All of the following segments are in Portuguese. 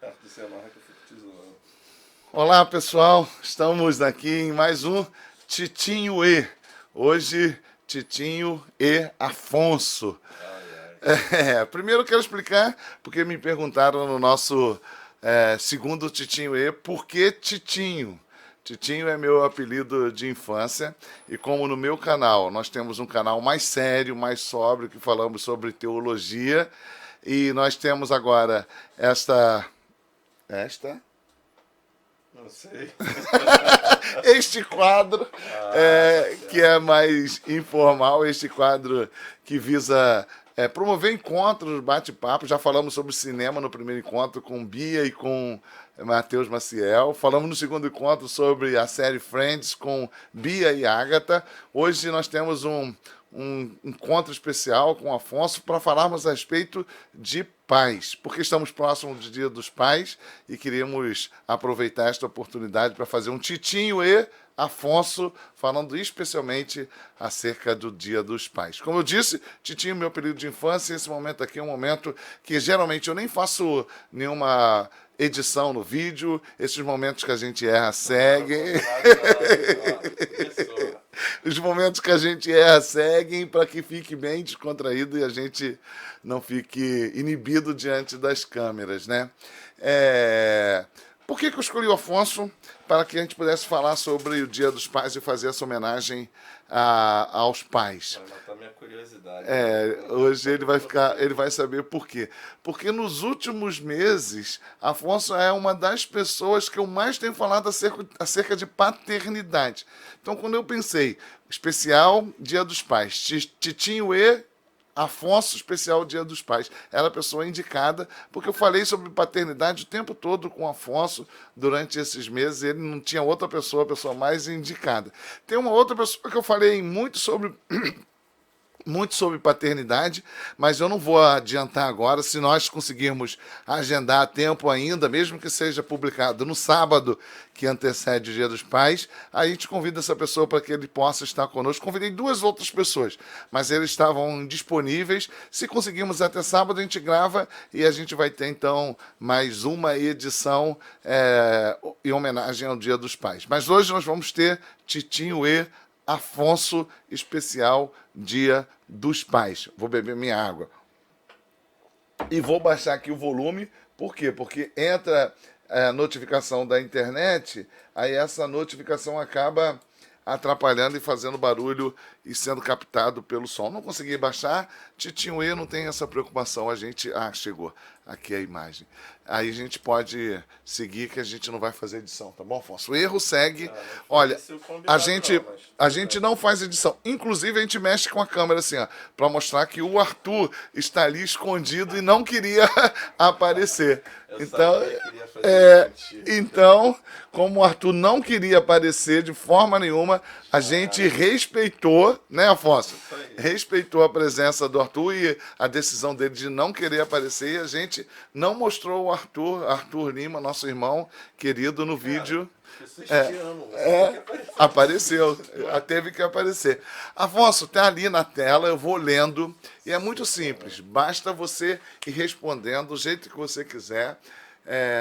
perto do celular que eu fico te zoando. Olá pessoal, estamos aqui em mais um Titinho E. Hoje, Titinho e Afonso. Ai, ai. Primeiro eu quero explicar, porque me perguntaram no nosso segundo Titinho E, por que Titinho? Titinho é meu apelido de infância e como no meu canal nós temos um canal mais sério, mais sóbrio, que falamos sobre teologia e nós temos agora esta Não sei. este quadro Ah, tá que certo. é mais informal, este quadro que visa promover encontros, bate-papo. Já falamos sobre cinema no primeiro encontro com Bia e com Matheus Maciel. Falamos no segundo encontro sobre a série Friends com Bia e Ágata. Hoje nós temos um encontro especial com o Afonso para falarmos a respeito de pais, porque estamos próximos do Dia dos Pais e queríamos aproveitar esta oportunidade para fazer um Titinho e Afonso falando especialmente acerca do Dia dos Pais. Como eu disse, Titinho é meu período de infância, esse momento aqui é um momento que geralmente eu nem faço nenhuma edição no vídeo, esses momentos que a gente erra Não, ao seguem. contrário, não. Ó, começou. Os momentos que a gente erra seguem para que fique bem descontraído e a gente não fique inibido diante das câmeras, né? É... Por que eu escolhi o Afonso? Para que a gente pudesse falar sobre o Dia dos Pais e fazer essa homenagem aos pais. Vai matar minha curiosidade agora. Hoje ele vai saber por quê. Porque nos últimos meses, Afonso é uma das pessoas que eu mais tenho falado acerca de paternidade. Então, quando eu pensei, especial Dia dos Pais, Titinho e Afonso, especial Dia dos Pais. Era a pessoa indicada, porque eu falei sobre paternidade o tempo todo com o Afonso durante esses meses. Ele não tinha outra pessoa, a pessoa mais indicada. Tem uma outra pessoa que eu falei muito sobre paternidade, mas eu não vou adiantar agora. Se nós conseguirmos agendar a tempo ainda, mesmo que seja publicado no sábado que antecede o Dia dos Pais, a gente convida essa pessoa para que ele possa estar conosco. Convidei duas outras pessoas, mas eles estavam disponíveis. Se conseguirmos até sábado, a gente grava e a gente vai ter então mais uma edição em homenagem ao Dia dos Pais. Mas hoje nós vamos ter Titinho e Afonso, especial Dia dos Pais. Vou beber minha água. E vou baixar aqui o volume. Por quê? Porque entra a notificação da internet, aí essa notificação acaba atrapalhando e fazendo barulho e sendo captado pelo som. Não consegui baixar, Titinho E não tem essa preocupação. A gente. Ah, chegou. Aqui é a imagem. Aí a gente pode seguir que a gente não vai fazer edição, tá bom, Afonso? O erro segue. Ah, não foi Olha, esse o a combinado gente, não, mas a tudo gente bem. não faz edição. Inclusive, a gente mexe com a câmera assim, ó, para mostrar que o Arthur está ali escondido e não queria aparecer. Eu Então, sabia que iria fazer isso contigo. então, como o Arthur não queria aparecer de forma nenhuma, a gente respeitou, né, Afonso? Isso aí. Respeitou a presença do Arthur e a decisão dele de não querer aparecer e a gente não mostrou o Arthur Lima, nosso irmão querido, no Cara, vídeo. as pessoas te amam, você tem que aparecer. Apareceu, teve que aparecer. Afonso, tá ali na tela, eu vou lendo e é muito simples. Basta você ir respondendo do jeito que você quiser,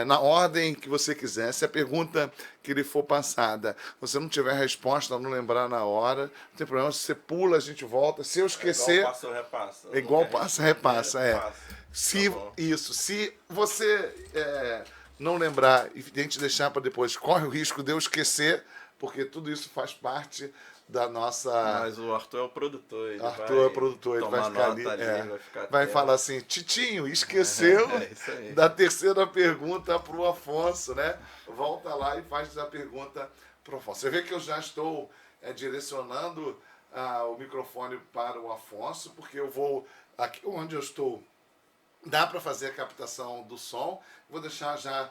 na ordem que você quiser. Se a pergunta que lhe for passada, você não tiver resposta, não lembrar na hora, não tem problema. Se você pula, a gente volta. Se eu É igual esquecer, passa ou repassa. é Eu igual nunca passa, respondi, repassa, passa. Tá Se bom. isso, se você não lembrar e a gente deixar para depois, corre o risco de eu esquecer, porque tudo isso faz parte da nossa. Mas o Arthur é o produtor, ele Arthur é vai produtor, ele vai tomar ficar ali, nota ali, vai ficar vai atento. falar assim, Titinho, esqueceu É isso aí. da terceira pergunta para o Afonso, né? Volta lá e faz a pergunta para o Afonso. Você vê que eu já estou direcionando o microfone para o Afonso, porque eu vou, aqui onde eu estou, dá para fazer a captação do som. Vou deixar já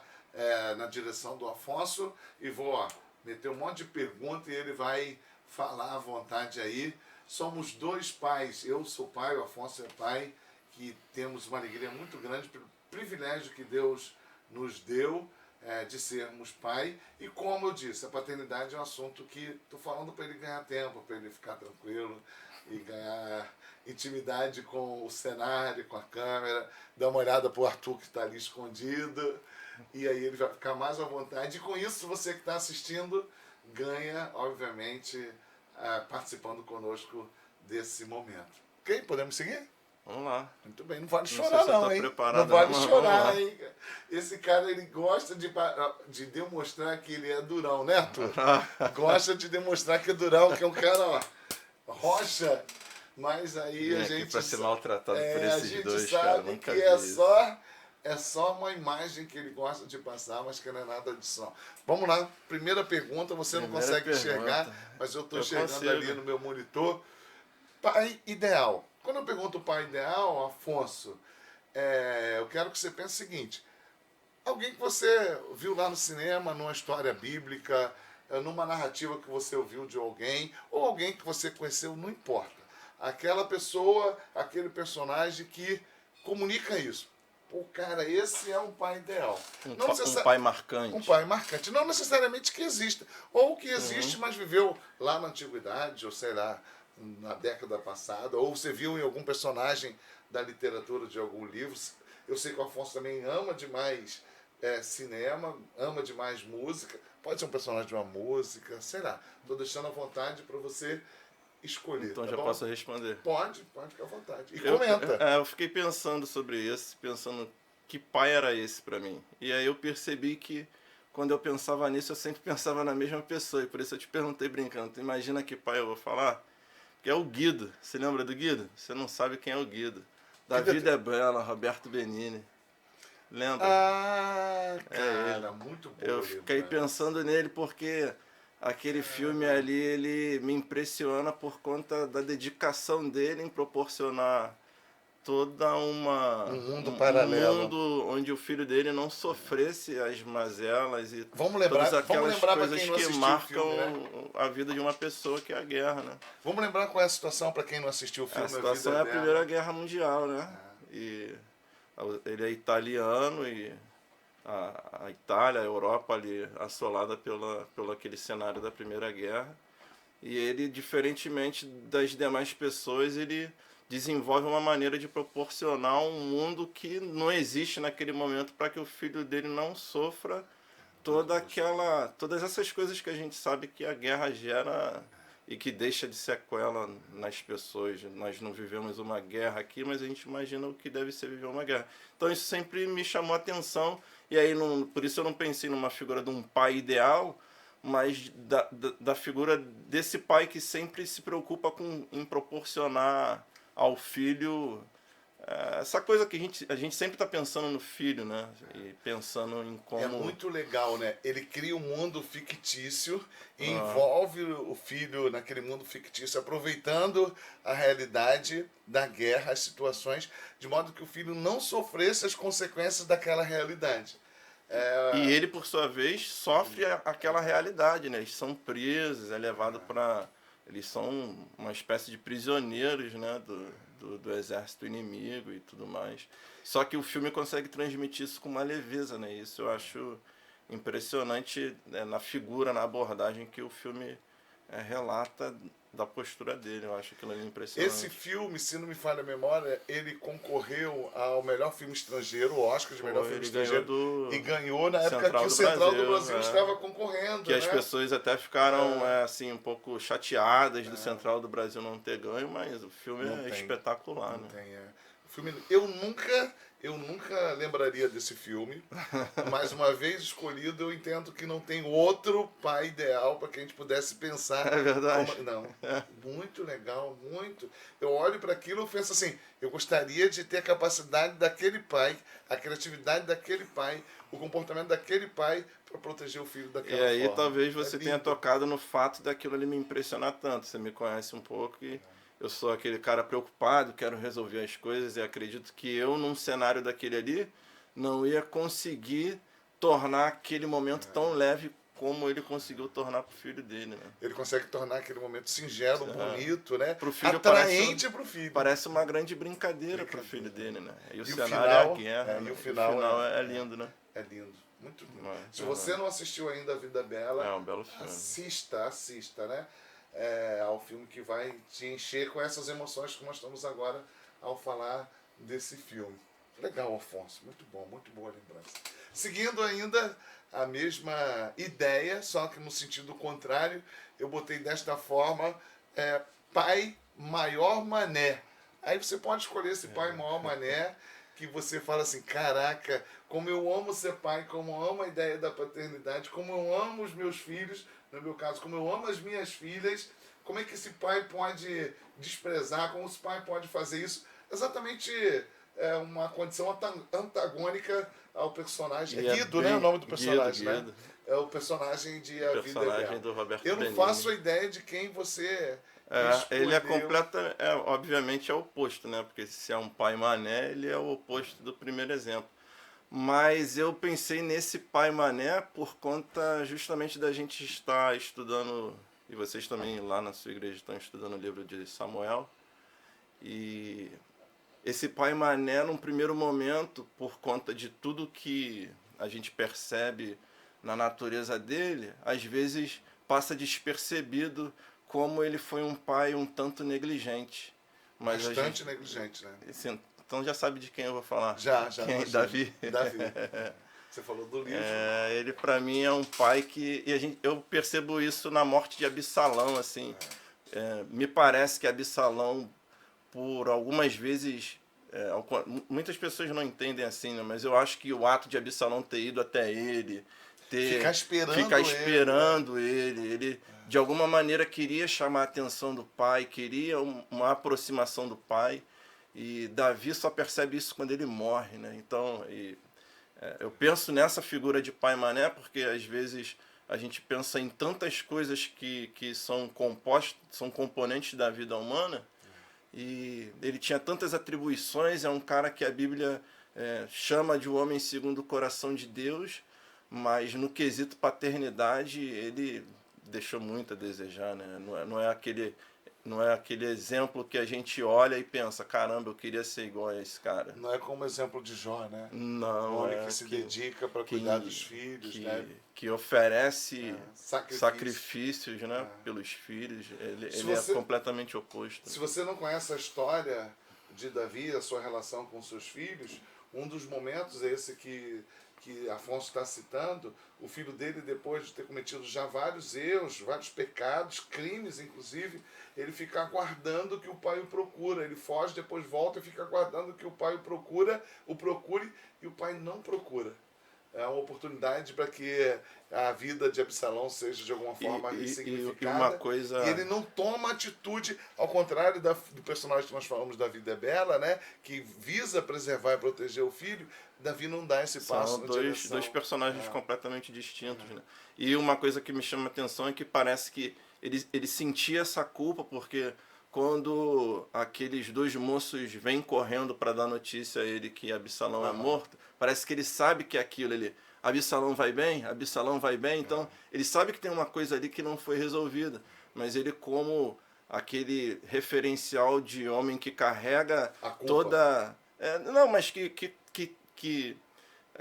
na direção do Afonso e vou meter um monte de pergunta e ele vai falar à vontade aí. Somos dois pais, eu sou pai, o Afonso é pai, que temos uma alegria muito grande pelo privilégio que Deus nos deu de sermos pai. E como eu disse, a paternidade é um assunto que estou falando para ele ganhar tempo, para ele ficar tranquilo e ganhar intimidade com o cenário, com a câmera, dar uma olhada para o Arthur que está ali escondido. E aí ele vai ficar mais à vontade. E com isso, você que está assistindo ganha, obviamente, participando conosco desse momento. Ok? Podemos seguir? Vamos lá. Muito bem, não vale Não chorar sei se eu não, tô hein? preparado, Não vale não, mas chorar, vamos lá. hein? Esse cara, ele gosta de demonstrar que ele é durão, né, Arthur? Gosta de demonstrar que é durão, que é um cara, ó, rocha. Mas aí Vim a aqui gente, pra ser maltratado por a esses gente dois, cara. sabe Nunca que vi é isso. só uma imagem que ele gosta de passar, mas que não é nada disso não. Vamos lá, primeira pergunta, você não Primeira consegue pergunta. enxergar, mas eu estou Eu enxergando consigo. ali no meu monitor. Pai ideal. Quando eu pergunto pai ideal, Afonso, eu quero que você pense o seguinte: alguém que você viu lá no cinema, numa história bíblica, numa narrativa que você ouviu de alguém, ou alguém que você conheceu, não importa. Aquela pessoa, aquele personagem que comunica isso. Pô, cara, esse é um pai ideal. Não Um pai marcante. um pai marcante. Não necessariamente que exista. Ou que existe, mas viveu lá na antiguidade, ou sei lá, na década passada, ou você viu em algum personagem da literatura de algum livro. Eu sei que o Afonso também ama demais cinema, ama demais música. Pode ser um personagem de uma música, sei lá. Estou deixando à vontade para você escolher. Então tá já bom? posso responder. Pode ficar à vontade. E comenta. Eu fiquei pensando sobre isso, pensando que pai era esse pra mim. E aí eu percebi que quando eu pensava nisso, eu sempre pensava na mesma pessoa. E por isso eu te perguntei brincando, tu imagina que pai eu vou falar? Que é o Guido. Você lembra do Guido? Você não sabe quem é o Guido. Da Vida é Bela, Roberto Benigni. Lembra? Ah, É ele. cara, muito boa Eu fiquei lembrança. pensando nele porque aquele filme ali, ele me impressiona por conta da dedicação dele em proporcionar toda Um mundo um paralelo. mundo onde o filho dele não sofresse as mazelas e Vamos todas lembrar aquelas para coisas quem não que assistiu o marcam filme, né? a vida de uma pessoa, que é a guerra, né? Vamos lembrar qual é a situação para quem não assistiu o A filme A Vida situação é é a Primeira Bela. Guerra Mundial, né? E ele é italiano e a Itália, a Europa ali assolada pelo aquele cenário da Primeira Guerra. E ele, diferentemente das demais pessoas, ele desenvolve uma maneira de proporcionar um mundo que não existe naquele momento para que o filho dele não sofra todas essas coisas que a gente sabe que a guerra gera e que deixa de sequela nas pessoas. Nós não vivemos uma guerra aqui, mas a gente imagina o que deve ser viver uma guerra. Então isso sempre me chamou a atenção, e aí por isso eu não pensei numa figura de um pai ideal, mas da figura desse pai que sempre se preocupa em proporcionar ao filho essa coisa que a gente sempre está pensando no filho, né? E pensando em como... É muito legal, né? Ele cria um mundo fictício e envolve o filho naquele mundo fictício, aproveitando a realidade da guerra, as situações, de modo que o filho não sofresse as consequências daquela realidade. E ele, por sua vez, sofre aquela realidade, né? Eles são presos, é levado para... Eles são uma espécie de prisioneiros, né? Do exército inimigo e tudo mais. Só que o filme consegue transmitir isso com uma leveza, né? Isso eu acho impressionante, né? Na figura, na abordagem que o filme relata da postura dele. Eu acho aquilo ali impressionante. Esse filme, se não me falha a memória, ele concorreu ao melhor filme estrangeiro, o Oscar de melhor filme estrangeiro, e ganhou na época que o Central do Brasil estava concorrendo. Que as pessoas até ficaram assim, um pouco chateadas do Central do Brasil não ter ganho, mas o filme é espetacular. Não né? tem, O filme, eu nunca lembraria desse filme. Mais uma vez escolhido, eu entendo que não tem outro pai ideal para que a gente pudesse pensar. É verdade. Não. Muito legal, muito. Eu olho para aquilo e penso assim, eu gostaria de ter a capacidade daquele pai, a criatividade daquele pai, o comportamento daquele pai para proteger o filho daquela forma. E aí talvez você tenha tocado no fato daquilo ali me impressionar tanto. Você me conhece um pouco e eu sou aquele cara preocupado, quero resolver as coisas e acredito que eu, num cenário daquele ali, não ia conseguir tornar aquele momento tão leve como ele conseguiu tornar pro filho dele, né? Ele consegue tornar aquele momento singelo, bonito, né? Pro filho atraente pro filho. Parece uma grande brincadeira pro filho dele, né? E o cenário final, é a guerra, né? E o final é lindo, né? É lindo, muito lindo. Se você não assistiu ainda A Vida Bela, é um belo filme. Assista, né? Ao filme que vai te encher com essas emoções que nós estamos agora ao falar desse filme. Legal, Afonso. Muito bom, muito boa lembrança. Seguindo ainda a mesma ideia, só que no sentido contrário, eu botei desta forma, pai maior mané. Aí você pode escolher esse pai maior mané, que você fala assim, caraca, como eu amo ser pai, como eu amo a ideia da paternidade, como eu amo os meus filhos, no meu caso, como eu amo as minhas filhas, como é que esse pai pode desprezar, como esse pai pode fazer isso? Exatamente uma condição antagônica ao personagem. E É é Guido, né? O nome do Guido, personagem, né? Guido, É o personagem de o A Vida é personagem Bela. do Roberto Eu não faço a Benigni. ideia de quem você Ele é escolheu. completa, obviamente é o oposto, né? Porque se é um pai mané, ele é o oposto do primeiro exemplo. Mas eu pensei nesse pai mané por conta justamente da gente estar estudando, e vocês também lá na sua igreja estão estudando o livro de Samuel. E esse pai mané, num primeiro momento, por conta de tudo que a gente percebe na natureza dele, às vezes passa despercebido como ele foi um pai um tanto negligente. Mas a Bastante gente, negligente, né? assim, então já sabe de quem eu vou falar. Já, Quem? imagino. Davi. Davi. Você falou do livro. Ele para mim é um pai que eu percebo isso na morte de Absalão, assim. Me parece que Absalão, por algumas vezes, muitas pessoas não entendem assim, né? Mas eu acho que o ato de Absalão ter ido até ele, Ficar ficar esperando esperando ele de alguma maneira queria chamar a atenção do pai, queria uma aproximação do pai, e Davi só percebe isso quando ele morre, né? Então, eu penso nessa figura de pai mané porque às vezes a gente pensa em tantas coisas que são compostos, são componentes da vida humana, e ele tinha tantas atribuições, é um cara que a Bíblia chama de um homem segundo o coração de Deus, mas no quesito paternidade ele deixou muito a desejar, né? Não é aquele exemplo que a gente olha e pensa, caramba, eu queria ser igual a esse cara. Não é como o exemplo de Jó, né? Um Não, homem que se dedica para cuidar dos filhos, né? que oferece Sacrifício. sacrifícios, né, pelos filhos. Se Ele é você, completamente oposto. se você não conhece a história de Davi, a sua relação com seus filhos, um dos momentos é esse que Afonso está citando. O filho dele, depois de ter cometido já vários erros, vários pecados, crimes inclusive, ele fica aguardando que o pai o procura. Ele foge, depois volta e fica aguardando que o pai o procure, e o pai não procura. É uma oportunidade para que a vida de Absalão seja de alguma forma ressignificada. E uma coisa... E ele não toma atitude, ao contrário do personagem que nós falamos da Vida é Bela, né? Que visa preservar e proteger o filho. Davi não dá esse passo São na direção. dois personagens completamente distintos, né? E uma coisa que me chama a atenção é que parece que ele sentia essa culpa, porque quando aqueles dois moços vêm correndo para dar notícia a ele que Absalão é morto, parece que ele sabe que é aquilo. Absalão vai bem? Absalão vai bem? Então, ele sabe que tem uma coisa ali que não foi resolvida, mas ele, como aquele referencial de homem que carrega toda... não, mas que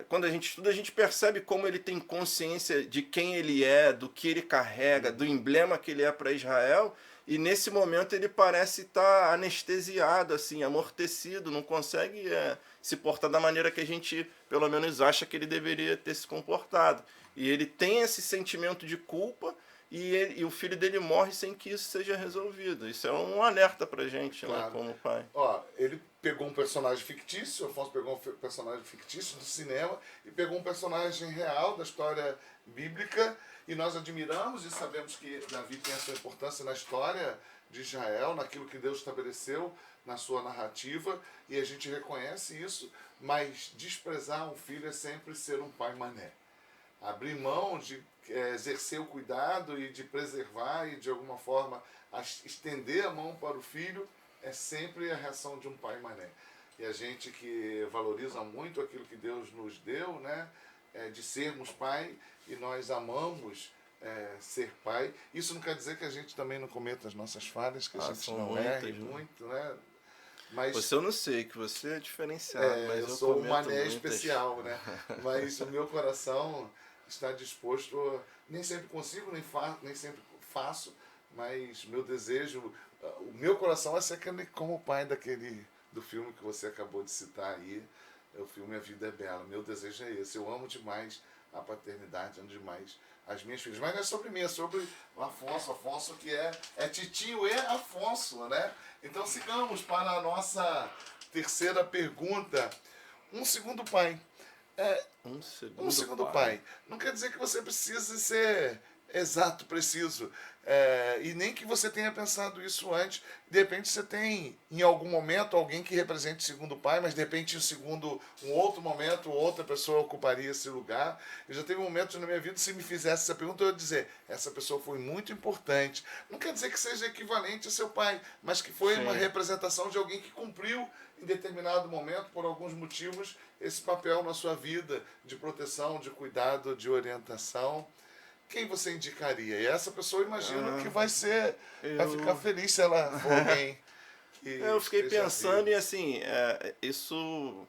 quando a gente estuda, a gente percebe como ele tem consciência de quem ele é, do que ele carrega, do emblema que ele é para Israel, e nesse momento ele parece estar anestesiado, assim, amortecido, não consegue se portar da maneira que a gente, pelo menos, acha que ele deveria ter se comportado. E ele tem esse sentimento de culpa, e o filho dele morre sem que isso seja resolvido. Isso é um alerta pra gente, claro, né, como pai. Ele pegou um personagem fictício, o Afonso pegou um personagem fictício do cinema e pegou um personagem real da história bíblica, e nós admiramos e sabemos que Davi tem a sua importância na história de Israel, naquilo que Deus estabeleceu na sua narrativa, e a gente reconhece isso, mas desprezar um filho é sempre ser um pai mané. Abrir mão de exercer o cuidado e de preservar e de alguma forma estender a mão para o filho é sempre a reação de um pai mané. E a gente que valoriza muito aquilo que Deus nos deu, né, de sermos pai, e nós amamos ser pai. Isso não quer dizer que a gente também não cometa as nossas falhas, que a gente não erre muito, né? Mas você, eu não sei, que você é diferenciado, mas eu sou um mané muitas... especial, né? Mas o meu coração está disposto, nem sempre consigo, nem sempre faço, mas meu desejo, o meu coração é ser como o pai do filme que você acabou de citar aí, O filme A Vida é Bela. Meu desejo é esse. Eu amo demais a paternidade, amo demais as minhas filhas. Mas não é sobre mim, é sobre o Afonso. Afonso que é Titio e Afonso, né? Então sigamos para a nossa terceira pergunta. Um segundo pai. É, um segundo pai. Não quer dizer que você precise ser exato, preciso. E nem que você tenha pensado isso antes. De repente você tem, em algum momento, alguém que represente o segundo pai, mas de repente um outro momento, outra pessoa ocuparia esse lugar. Eu já teve momentos na minha vida, se me fizesse essa pergunta, eu ia dizer, essa pessoa foi muito importante. Não quer dizer que seja equivalente a seu pai, mas que foi uma representação de alguém que cumpriu em determinado momento, por alguns motivos, esse papel na sua vida de proteção, de cuidado, de orientação. Quem você indicaria? E essa pessoa, imagino que vai ficar feliz se ela for alguém que Eu fiquei pensando vivo. e assim, isso,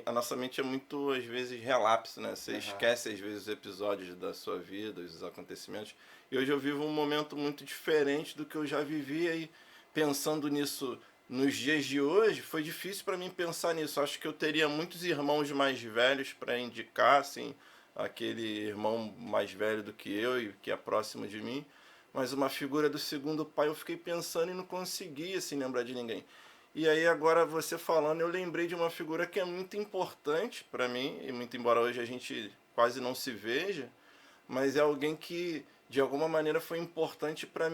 a nossa mente é muito, às vezes, relapso, né? Você esquece, às vezes, os episódios da sua vida, os acontecimentos. E hoje eu vivo um momento muito diferente do que eu já vivia e pensando nisso nos dias de hoje, foi difícil para mim pensar nisso. Acho que eu teria muitos irmãos mais velhos para indicar, assim, aquele irmão mais velho do que eu e que é próximo de mim, mas uma figura do segundo pai eu fiquei pensando e não conseguia assim lembrar de ninguém. E aí agora você falando, eu lembrei de uma figura que é muito importante para mim, e muito embora hoje a gente quase não se veja, mas é alguém que de alguma maneira foi importante para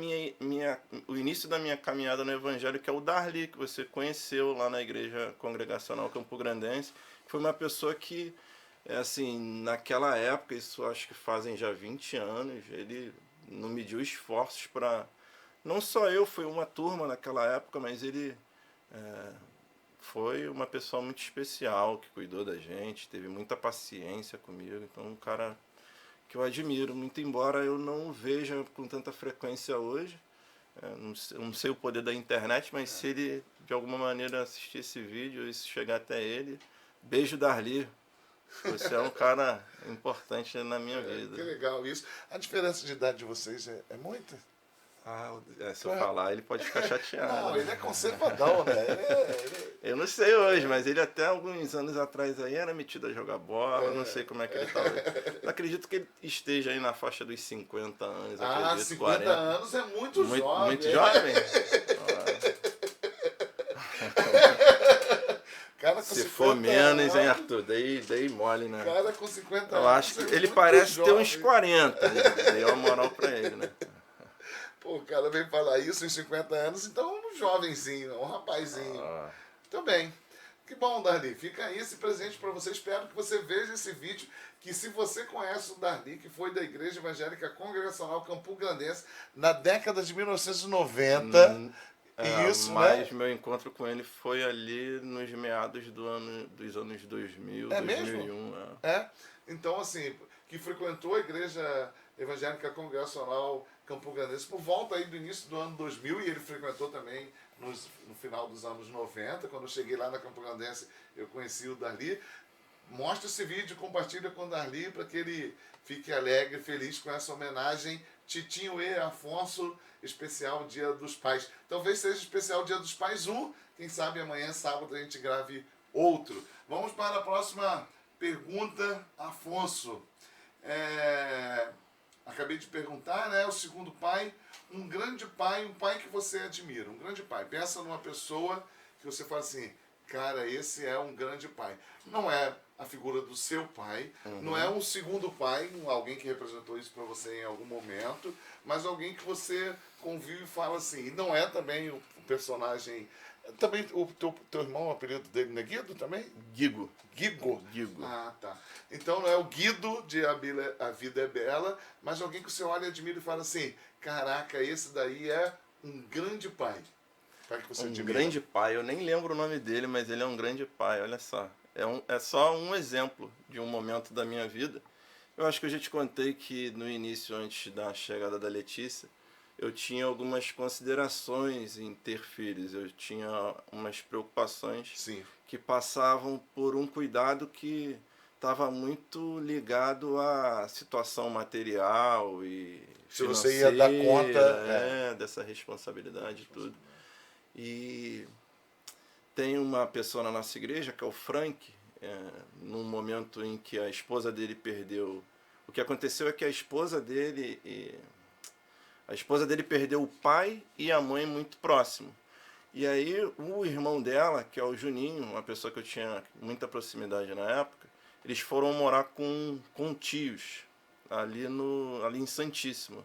o início da minha caminhada no evangelho, que é o Darli, que você conheceu lá na igreja congregacional Campo Grandense. Foi uma pessoa que assim, naquela época, isso acho que fazem já 20 anos, ele não mediu esforços para. Não só eu, foi uma turma naquela época, mas ele foi uma pessoa muito especial que cuidou da gente, teve muita paciência comigo. Então, um cara que eu admiro, muito embora eu não o veja com tanta frequência hoje. Não sei o poder da internet, mas se ele de alguma maneira assistir esse vídeo e chegar até ele, beijo Darli. Você é um cara importante na minha vida. Que legal isso. A diferença de idade de vocês é muita? Se eu falar, ele pode ficar chateado. Não, né? ele é conservadão, né? Eu não sei hoje, mas ele até alguns anos atrás aí era metido a jogar bola, não sei como é que ele tá hoje. Eu acredito que ele esteja aí na faixa dos 50 anos, acredito, 50 40. anos é muito jovem. Muito jovem? Cara, se for menos, hein, Arthur? Dei mole, né? Cara com 50 anos. Eu acho que ele parece ter uns 40. Dei uma moral pra ele, né? Pô, o cara veio falar isso em 50 anos, então um jovenzinho, um rapazinho. Muito bem. Que bom, Darli. Fica aí esse presente para você. Espero que você veja esse vídeo. Que se você conhece o Darli, que foi da Igreja Evangélica Congregacional Campo Grandense, na década de 1990... Isso, mas meu encontro com ele foi ali nos meados dos anos 2000, 2001. Mesmo? Então, assim, que frequentou a Igreja Evangélica Congregacional Campo Grandense por volta aí do início do ano 2000, e ele frequentou também no final dos anos 90. Quando eu cheguei lá na Campo Grandense, eu conheci o Darli. Mostra esse vídeo, compartilha com o Darli para que ele fique alegre, feliz com essa homenagem. Titinho e Afonso, especial Dia dos Pais. Talvez seja especial Dia dos Pais 1. Quem sabe amanhã, sábado, a gente grave outro. Vamos para a próxima pergunta, Afonso. Acabei de perguntar, né? O segundo pai, um grande pai, um pai que você admira, um grande pai. Pensa numa pessoa que você fala assim, cara, esse é um grande pai. Não é a figura do seu pai, não é um segundo pai, alguém que representou isso para você em algum momento, mas alguém que você convive e fala assim. E não é também o personagem... Também o teu irmão, o apelido dele não é Guido também? Guigo. Guigo? Guigo. Ah, tá. Então não é o Guido de A Vida é Bela, mas alguém que você olha, admira e fala assim, caraca, esse daí é um grande pai. Pai que você admira. Grande pai, eu nem lembro o nome dele, mas ele é um grande pai, olha só. É só um exemplo de um momento da minha vida. Eu acho que eu já te contei que no início, antes da chegada da Letícia, eu tinha algumas considerações em ter filhos. Eu tinha umas preocupações que passavam por um cuidado que estava muito ligado à situação material e se você ia dar conta dessa responsabilidade e tudo. E tem uma pessoa na nossa igreja, que é o Frank, num momento em que a esposa dele perdeu. O que aconteceu é que a esposa dele perdeu o pai e a mãe muito próximo. E aí o irmão dela, que é o Juninho, uma pessoa que eu tinha muita proximidade na época, eles foram morar com tios ali em Santíssimo,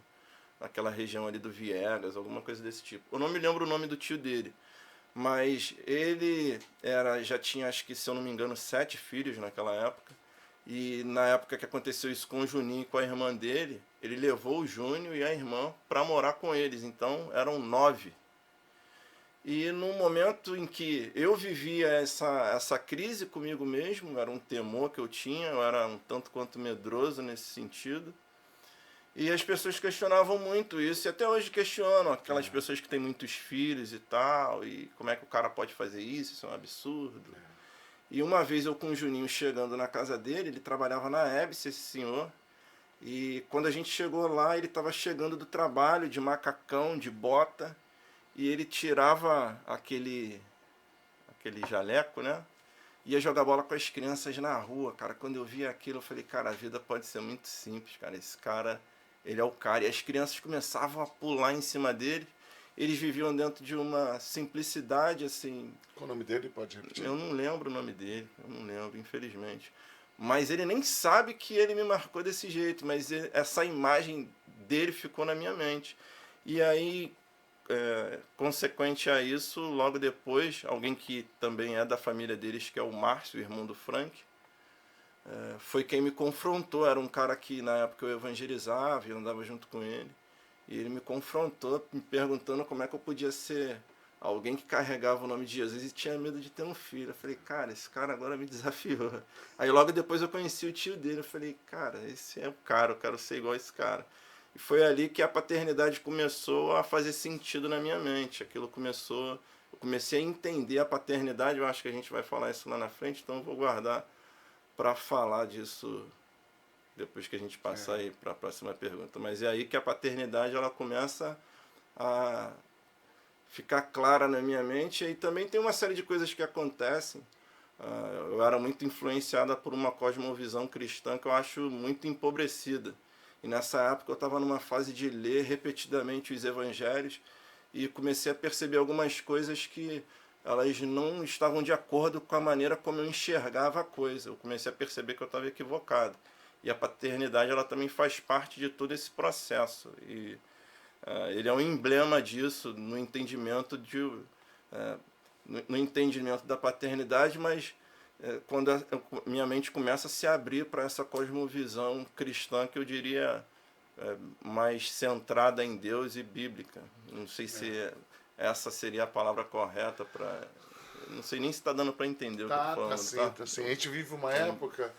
naquela região ali do Viegas, alguma coisa desse tipo. Eu não me lembro o nome do tio dele, mas ele já tinha, acho que se eu não me engano, 7 filhos naquela época. E na época que aconteceu isso com o Juninho e com a irmã dele, ele levou o Júnior e a irmã para morar com eles. Então eram 9. E no momento em que eu vivia essa crise comigo mesmo, era um temor que eu tinha, eu era um tanto quanto medroso nesse sentido. E as pessoas questionavam muito isso, e até hoje questionam aquelas pessoas que têm muitos filhos e tal, e como é que o cara pode fazer isso é um absurdo. E uma vez eu com o Juninho chegando na casa dele, ele trabalhava na Ebs, esse senhor, e quando a gente chegou lá, ele estava chegando do trabalho, de macacão, de bota, e ele tirava aquele jaleco, né? Ia jogar bola com as crianças na rua, cara. Quando eu vi aquilo, eu falei, cara, a vida pode ser muito simples, cara. Esse cara, ele é o cara. E as crianças começavam a pular em cima dele. Eles viviam dentro de uma simplicidade, assim. Qual o nome dele? Pode repetir? Eu não lembro o nome dele, eu não lembro, infelizmente. Mas ele nem sabe que ele me marcou desse jeito, mas essa imagem dele ficou na minha mente. E aí, consequente a isso, logo depois, alguém que também é da família deles, que é o Márcio, irmão do Frank, foi quem me confrontou. Era um cara que na época eu evangelizava e andava junto com ele. E ele me confrontou, me perguntando como é que eu podia ser alguém que carregava o nome de Jesus e tinha medo de ter um filho. Eu falei, cara, esse cara agora me desafiou. Aí logo depois eu conheci o tio dele. Eu falei, cara, esse é o cara, eu quero ser igual a esse cara. E foi ali que a paternidade começou a fazer sentido na minha mente. Aquilo começou, eu comecei a entender a paternidade. Eu acho que a gente vai falar isso lá na frente, então eu vou guardar para falar disso depois que a gente passar aí para a próxima pergunta. Mas é aí que a paternidade ela começa a ficar clara na minha mente. E também tem uma série de coisas que acontecem. Eu era muito influenciada por uma cosmovisão cristã que eu acho muito empobrecida. E nessa época eu estava numa fase de ler repetidamente os evangelhos e comecei a perceber algumas coisas que elas não estavam de acordo com a maneira como eu enxergava a coisa. Eu comecei a perceber que eu estava equivocado. E a paternidade ela também faz parte de todo esse processo. E ele é um emblema disso no entendimento no entendimento da paternidade, mas quando minha mente começa a se abrir para essa cosmovisão cristã que eu diria mais centrada em Deus e bíblica. Não sei se essa seria a palavra correta para... Não sei nem se está dando para entender o que eu estou falando. Tá sim. A gente vive uma época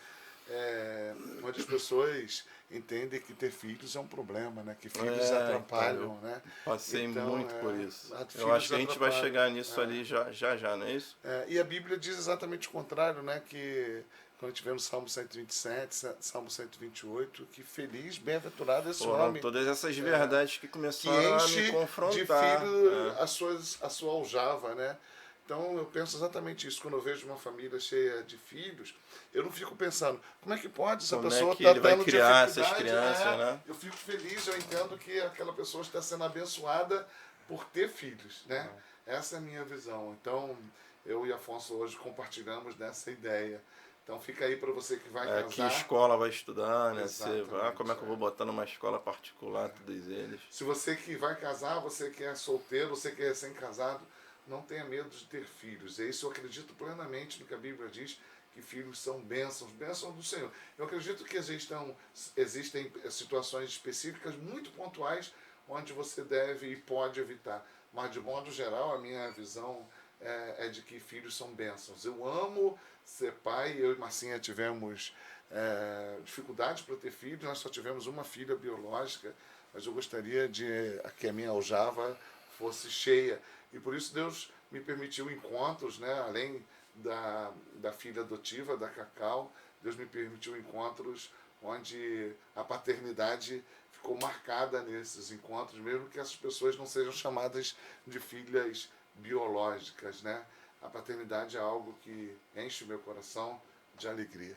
onde as pessoas entendem que ter filhos é um problema, né? Que filhos atrapalham, então, né? Passei muito por isso. Eu filhos acho que a gente vai chegar nisso ali já, não é isso? E a Bíblia diz exatamente o contrário, né? Que quando a gente vê no Salmo 127, Salmo 128, que feliz, bem-aventurado esse homem. Todas essas verdades que começaram a me confrontar. De filho a sua aljava, né? Então eu penso exatamente isso. Quando eu vejo uma família cheia de filhos, eu não fico pensando, como é que pode essa pessoa estar tendo vai criar essas crianças, né? Eu fico feliz, eu entendo que aquela pessoa está sendo abençoada por ter filhos, né? Essa é a minha visão. Então, eu e Afonso hoje compartilhamos dessa ideia. Então fica aí para você que vai casar. Que escola vai estudar, né? Como é que eu vou botar numa escola particular todos eles? Se você que vai casar, você que é solteiro, você que é recém-casado, não tenha medo de ter filhos. É isso, eu acredito plenamente no que a Bíblia diz, que filhos são bênçãos do Senhor. Eu acredito que existem situações específicas muito pontuais onde você deve e pode evitar. Mas, de modo geral, a minha visão é de que filhos são bênçãos. Eu amo ser pai, eu e Marcinha tivemos dificuldades para ter filhos, nós só tivemos uma filha biológica, mas eu gostaria que a minha aljava fosse cheia. E por isso Deus me permitiu encontros, né? Além da filha adotiva, da Cacau, Deus me permitiu encontros onde a paternidade ficou marcada nesses encontros, mesmo que essas pessoas não sejam chamadas de filhas biológicas, né? A paternidade é algo que enche o meu coração, de alegria.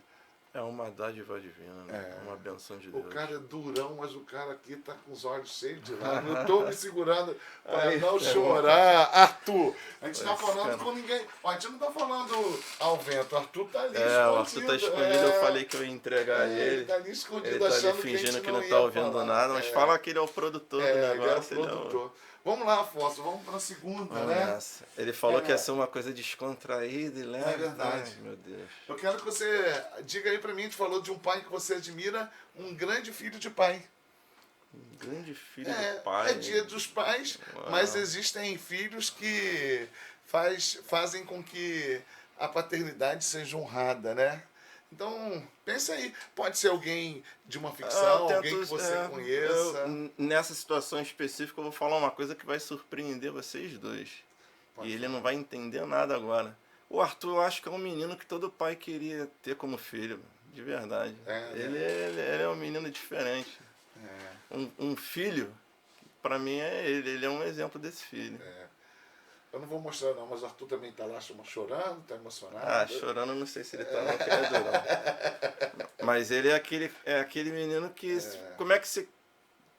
É uma dádiva divina, né? Uma benção de O Deus. cara é durão, mas o cara aqui tá com os olhos cheios de lágrimas. Eu tô me segurando para Aí, não irmão. chorar. Arthur, a gente tá Esse falando cara- com ninguém. Ó, a gente não tá falando ao vento. O Arthur tá ali É, escondido. o Arthur tá escondido, eu falei que eu ia entregar Ele ele. tá ali escondido, Ele tá ali achando que a fingindo gente que não não ia tá ouvindo falar. nada, mas fala que ele é o produtor do Ele é o negócio. produtor. Vamos lá, Afonso, vamos pra segunda, Vamos né? nessa. Ele falou que ia ser uma coisa descontraída e leve. É verdade. Ai, meu Deus. Eu quero que você diga aí pra mim, a gente falou de um pai que você admira, um grande filho de pai. Um grande filho do pai. É dia dos pais, Uau. mas existem filhos que fazem com que a paternidade seja honrada, né? Então, pensa aí, pode ser alguém de uma ficção, alguém que você conheça. Nessa situação específica, eu vou falar uma coisa que vai surpreender vocês dois. Pode E ele falar. não vai entender nada agora. O Arthur, eu acho que é um menino que todo pai queria ter como filho, de verdade. É, né? Ele é um menino diferente. Um filho, pra mim, é ele. Ele é um exemplo desse filho. Eu não vou mostrar não, mas o Arthur também tá lá chorando, tá emocionado. Ah, chorando, não sei se ele tá, não, porque ele é durão. Mas ele é aquele menino que... Como é que você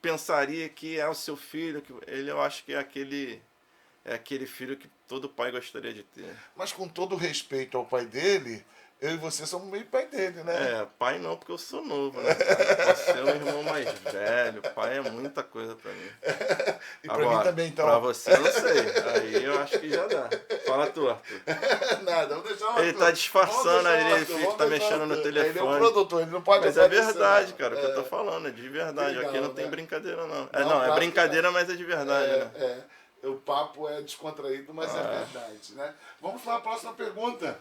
pensaria que é o seu filho? Eu acho que é aquele filho que todo pai gostaria de ter. Mas com todo respeito ao pai dele, eu e você somos meio pai dele, né? Pai não, porque eu sou novo, né, cara? Você é um irmão mais velho, pai é muita coisa pra mim. E pra mim também, então. Pra você eu não sei, aí eu acho que já dá. Fala tu, Arthur. Nada, vamos deixar o Arthur. Ele tá disfarçando Vamos deixar o ali, Arthur, ele vamos tá deixar o mexendo no Arthur. telefone. Ele é o produtor, ele não pode Mas é aparecer, verdade, não. cara, o que eu tô falando, é de verdade. Legal, Aqui não tem né? brincadeira, não. Não, Não, é claro brincadeira, mas é de verdade, né? O papo é descontraído, mas é verdade, né? Vamos para a próxima pergunta.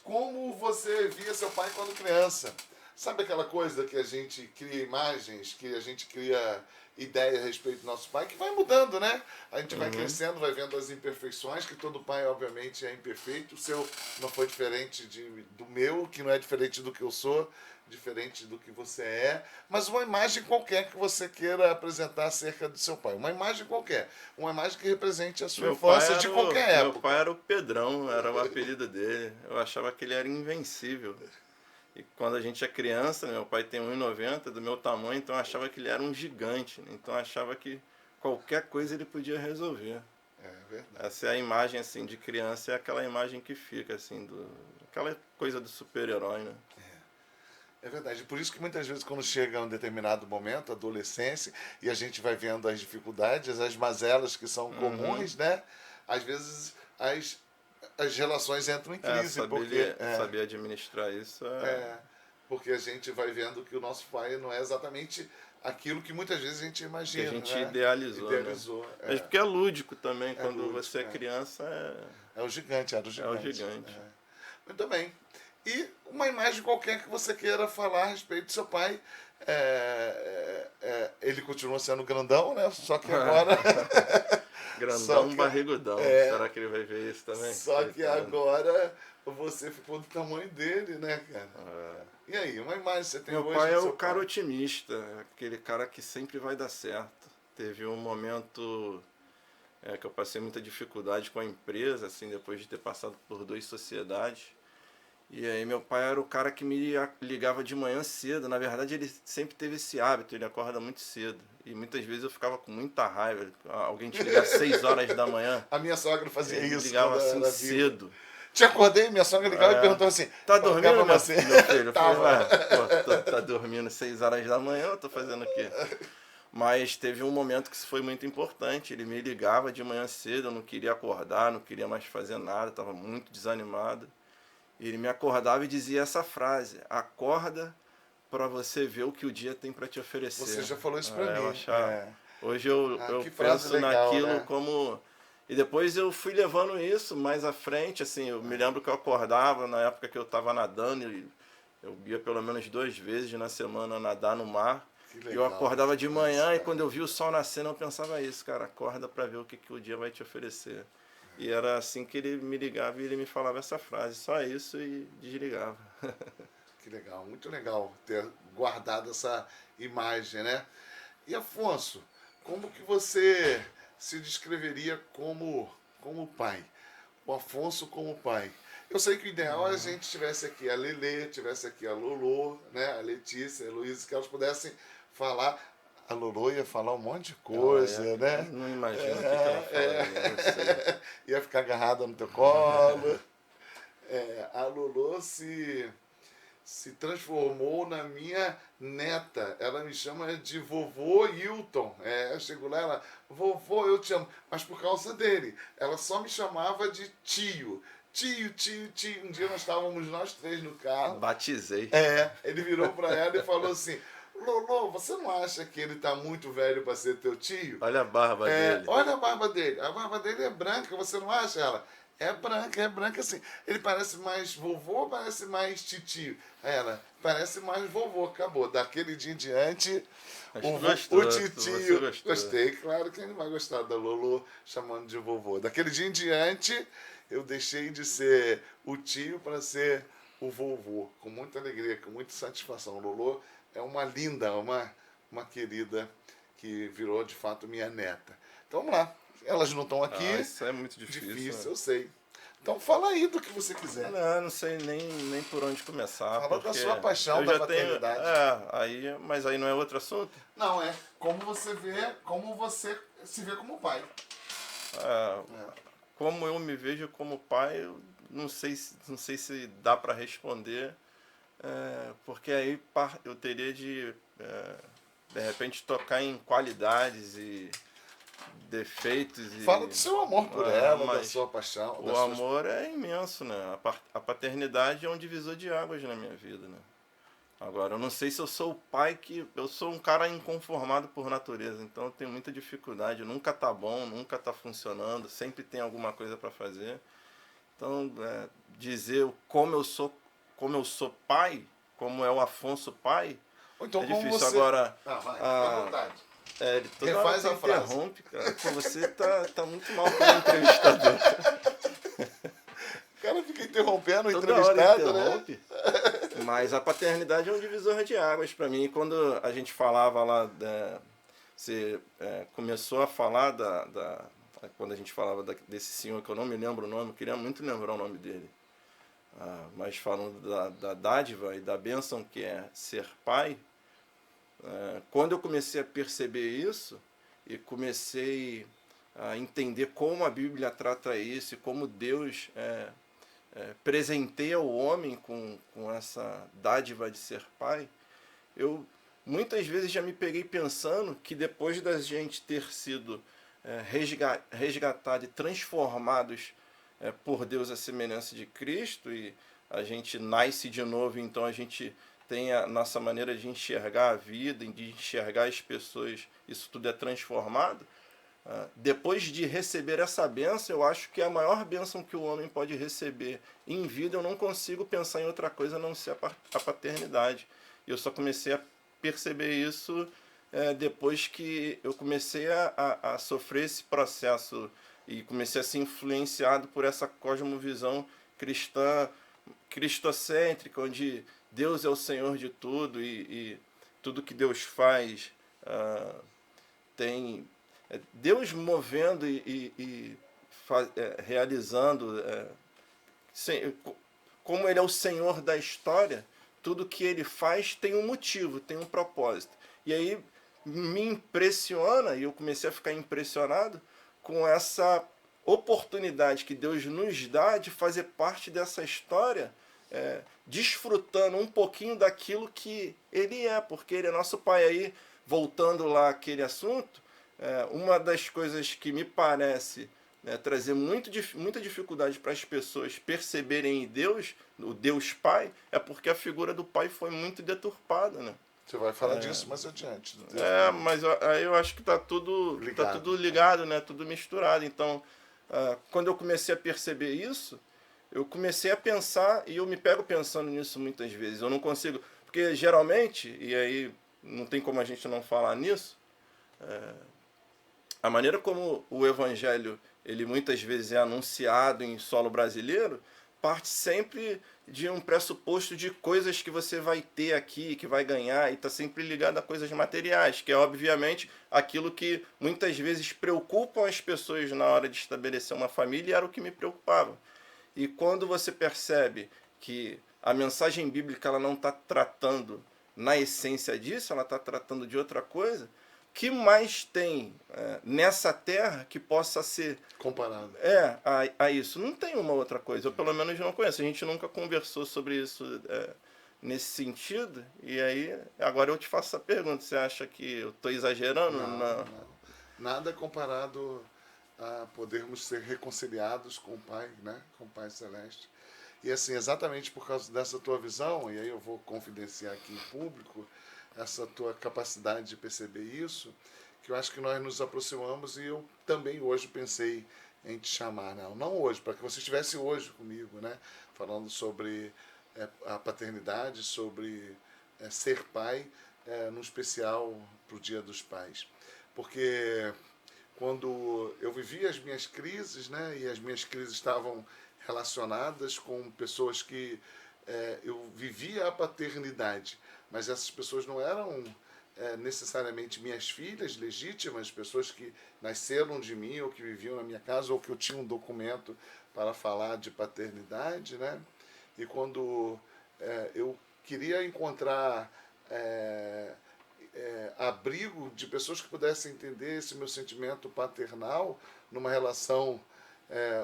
Como você via seu pai quando criança? Sabe aquela coisa que a gente cria imagens, que a gente cria ideias a respeito do nosso pai, que vai mudando, né? A gente vai crescendo, vai vendo as imperfeições, que todo pai, obviamente, é imperfeito. O seu não foi diferente do meu, que não é diferente do que eu sou, diferente do que você é, mas uma imagem qualquer que você queira apresentar acerca do seu pai. Uma imagem qualquer. Uma imagem que represente a sua infância de qualquer época. Meu pai era o Pedrão, era o apelido dele. Eu achava que ele era invencível. E quando a gente é criança, meu pai tem 1,90, do meu tamanho, então eu achava que ele era um gigante. Então eu achava que qualquer coisa ele podia resolver. É verdade. Essa é a imagem assim de criança, é aquela imagem que fica assim aquela coisa do super-herói, né? É verdade. Por isso que muitas vezes quando chega um determinado momento, adolescência, e a gente vai vendo as dificuldades, as mazelas que são comuns, né? Às vezes as relações entram em crise. Saber administrar isso porque a gente vai vendo que o nosso pai não é exatamente aquilo que muitas vezes a gente imagina. Que a gente né? idealizou. Né? Mas porque é lúdico também, quando lúdico, você é criança. É o gigante, era o gigante. É o gigante. Muito bem. E uma imagem qualquer que você queira falar a respeito do seu pai. Ele continua sendo grandão, né? Só que agora. Grandão, barrigudão. Será que ele vai ver isso também? Só que agora você ficou do tamanho dele, né, cara? E aí, uma imagem você tem Meu hoje? pai é do seu o cara otimista, aquele cara que sempre vai dar certo. Teve um momento que eu passei muita dificuldade com a empresa, assim, depois de ter passado por 2 sociedades. E aí meu pai era o cara que me ligava de manhã cedo. Na verdade, ele sempre teve esse hábito, ele acorda muito cedo. E muitas vezes eu ficava com muita raiva. Alguém te ligar às 6 horas da manhã. A minha sogra fazia ele isso. ligava assim cedo. Te acordei, minha sogra ligava e perguntava assim: tá dormindo, meu filho? Tava. Tá dormindo 6 horas da manhã, eu tô fazendo o quê? Mas teve um momento que isso foi muito importante. Ele me ligava de manhã cedo, eu não queria acordar, não queria mais fazer nada, estava muito desanimado. Ele me acordava e dizia essa frase: acorda para você ver o que o dia tem para te oferecer. Você já falou isso para mim. Hoje eu penso legal, naquilo, né? como... E depois eu fui levando isso mais à frente, assim, eu me lembro que eu acordava na época que eu estava nadando, e eu ia pelo menos 2 vezes na semana nadar no mar. Legal, eu acordava de manhã e quando eu via o sol nascendo eu pensava isso, cara, acorda para ver o que o dia vai te oferecer. E era assim que ele me ligava e ele me falava essa frase, só isso, e desligava. Que legal, muito legal ter guardado essa imagem, né? E Afonso, como que você se descreveria como pai? O Afonso como pai. Eu sei que o ideal é a gente tivesse aqui a Lelê, tivesse aqui a Lolô, né? A Letícia, a Heloísa, que elas pudessem falar. A Lolô ia falar um monte de coisa, né? Não imagino o que ela falaria, não sei. Ia ficar agarrada no teu colo. A Lolô se transformou na minha neta. Ela me chama de vovô Hilton. Eu chego lá, ela, vovô, eu te amo. Mas por causa dele. Ela só me chamava de tio. Tio, tio, tio. Um dia nós estávamos nós três no carro. Batizei. Ele virou para ela e falou assim: Lolo, você não acha que ele tá muito velho para ser teu tio? Olha a barba dele. Olha a barba dele. A barba dele é branca, você não acha ela? É branca assim. Ele parece mais vovô ou parece mais titio? Ela, parece mais vovô. Acabou. Daquele dia em diante, o titio. Gostei, claro que ele vai gostar da Lolo chamando de vovô. Daquele dia em diante, eu deixei de ser o tio para ser o vovô. Com muita alegria, com muita satisfação. Lolo é uma linda, uma querida que virou de fato minha neta. Então vamos lá. Elas não estão aqui. Isso é muito difícil. Difícil, né? Eu sei. Então fala aí do que você quiser. Não sei nem por onde começar. Fala da sua paixão da paternidade. Mas aí não é outro assunto? Não, é como você se vê como pai. Como eu me vejo como pai, eu não sei se dá para responder, porque aí eu teria de repente tocar em qualidades e defeitos. Fala do seu amor por ela, da sua paixão. O amor é imenso, né? A paternidade é um divisor de águas na minha vida, né? Agora, eu não sei se eu sou o pai que... Eu sou um cara inconformado por natureza, então eu tenho muita dificuldade. Nunca tá bom, nunca tá funcionando, sempre tem alguma coisa para fazer. Então, dizer como eu sou pai, como é o Afonso pai, então, é difícil. Você... Agora... vai, à vontade. Ele toda Refaz hora a frase. Interrompe, cara. Pô, você tá muito mal como entrevistador. O cara fica interrompendo o Toda entrevistado, hora interrompe, né? Mas a paternidade é um divisor de águas para mim. Quando a gente falava lá, você começou a falar quando a gente falava desse senhor, que eu não me lembro o nome, eu queria muito lembrar o nome dele. Mas falando da dádiva e da bênção que é ser pai, quando eu comecei a perceber isso e comecei a entender como a Bíblia trata isso e como Deus presenteia o homem com essa dádiva de ser pai, eu muitas vezes já me peguei pensando que depois da gente ter sido resgatados e transformados por Deus à semelhança de Cristo, e a gente nasce de novo, então a gente tem a nossa maneira de enxergar a vida, de enxergar as pessoas, isso tudo é transformado. Depois de receber essa bênção, eu acho que é a maior bênção que o homem pode receber em vida. Eu não consigo pensar em outra coisa a não ser a paternidade. Eu só comecei a perceber isso depois que eu comecei a sofrer esse processo e comecei a ser influenciado por essa cosmovisão cristã, cristocêntrica, onde Deus é o Senhor de tudo e tudo que Deus faz tem Deus movendo realizando, como Ele é o Senhor da história, tudo que Ele faz tem um motivo, tem um propósito. E aí me impressiona, e eu comecei a ficar impressionado com essa oportunidade que Deus nos dá de fazer parte dessa história, desfrutando um pouquinho daquilo que Ele é, porque Ele é nosso Pai. Aí, voltando lá àquele assunto, uma das coisas que me parece trazer muita dificuldade para as pessoas perceberem em Deus, o Deus Pai, é porque a figura do Pai foi muito deturpada, né? Você vai falar disso mais adiante. Mas aí eu acho que está tudo ligado, né? Tudo misturado. Então, quando eu comecei a perceber isso, eu comecei a pensar, e eu me pego pensando nisso muitas vezes. Eu não consigo, porque geralmente, e aí não tem como a gente não falar nisso, a maneira como o evangelho ele muitas vezes é anunciado em solo brasileiro parte sempre de um pressuposto de coisas que você vai ter aqui, que vai ganhar, e está sempre ligado a coisas materiais, que é obviamente aquilo que muitas vezes preocupam as pessoas na hora de estabelecer uma família, e era o que me preocupava. E quando você percebe que a mensagem bíblica ela não está tratando na essência disso, ela está tratando de outra coisa, que mais tem nessa terra que possa ser Comparado. a isso? Não tem uma outra coisa, eu pelo menos não conheço, a gente nunca conversou sobre isso nesse sentido, e aí agora eu te faço essa pergunta, você acha que eu estou exagerando? Não. Nada comparado a podermos ser reconciliados com o Pai, né? Com o Pai Celeste. E assim, exatamente por causa dessa tua visão, e aí eu vou confidenciar aqui em público, essa tua capacidade de perceber isso, que eu acho que nós nos aproximamos e eu também hoje pensei em te chamar, não hoje, para que você estivesse hoje comigo, né? Falando sobre a paternidade, sobre ser pai, no especial para o Dia dos Pais. Porque quando eu vivia as minhas crises, né, e as minhas crises estavam relacionadas com pessoas que eu vivia a paternidade, mas essas pessoas não eram necessariamente minhas filhas legítimas, pessoas que nasceram de mim ou que viviam na minha casa ou que eu tinha um documento para falar de paternidade, né? E quando eu queria encontrar abrigo de pessoas que pudessem entender esse meu sentimento paternal numa relação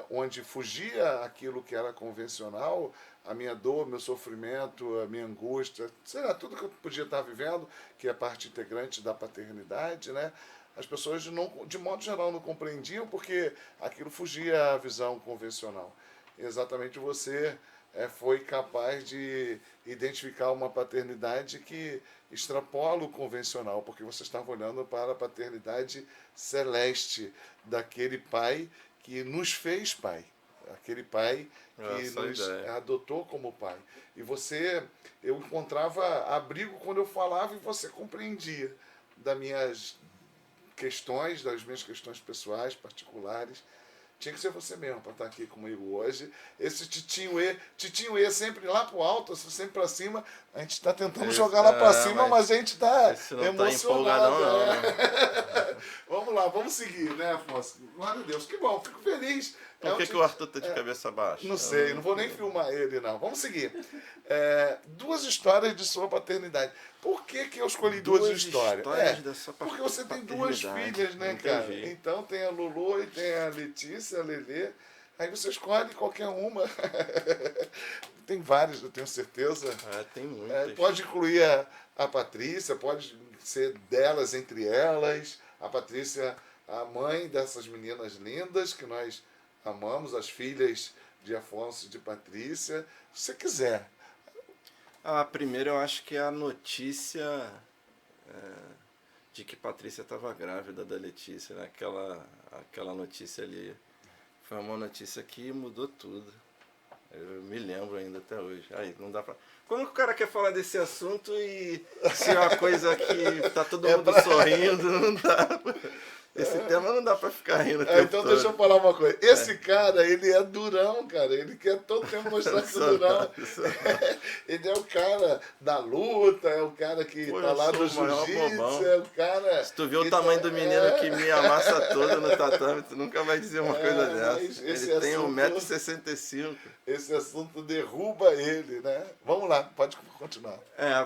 onde fugia aquilo que era convencional, a minha dor, meu sofrimento, a minha angústia, sei lá, tudo que eu podia estar vivendo, que é parte integrante da paternidade, né? As pessoas, não, de modo geral, não compreendiam porque aquilo fugia à visão convencional. E exatamente você foi capaz de identificar uma paternidade que extrapola o convencional, porque você estava olhando para a paternidade celeste daquele pai que nos fez pai, aquele pai que nos adotou como pai. E eu encontrava abrigo quando eu falava e você compreendia das minhas questões pessoais, particulares. Tinha que ser você mesmo para estar aqui comigo hoje. Esse Titinho E sempre lá pro alto, sempre para cima. A gente está tentando jogar lá para cima, mas a gente está emocionado. Vamos lá, vamos seguir, né, Afonso? Glória a Deus, que bom, fico feliz. Por que o Arthur está de cabeça baixa? Não sei, não vou nem filmar ele, não. Vamos seguir. Duas histórias de sua paternidade. Por que eu escolhi duas histórias? Porque você tem duas filhas, né, cara? Então tem a Lulu e tem a Letícia, a Lelê. Aí você escolhe qualquer uma. Tem várias, eu tenho certeza. Tem muitas. Pode incluir a Patrícia, pode ser delas entre elas. A Patrícia, a mãe dessas meninas lindas que nós amamos, as filhas de Afonso e de Patrícia. Se você quiser. A primeira eu acho que é a notícia de que Patrícia estava grávida da Letícia, né? Aquela notícia ali foi uma notícia que mudou tudo. Eu me lembro ainda até hoje. Aí não dá pra... Como que o cara quer falar desse assunto e se é uma coisa que tá todo mundo sorrindo, não dá. Esse tema não dá pra ficar rindo. Então deixa eu falar uma coisa. Esse cara, ele é durão, cara. Ele quer todo tempo mostrar que é durão. Ele é o cara da luta, é o cara que tá lá no jiu-jitsu, é o cara... Se tu vê o tamanho do menino que me amassa todo no tatame, tu nunca vai dizer uma coisa dessa. Ele tem 1,65 m. Esse assunto derruba ele, né? Vamos lá, pode continuar.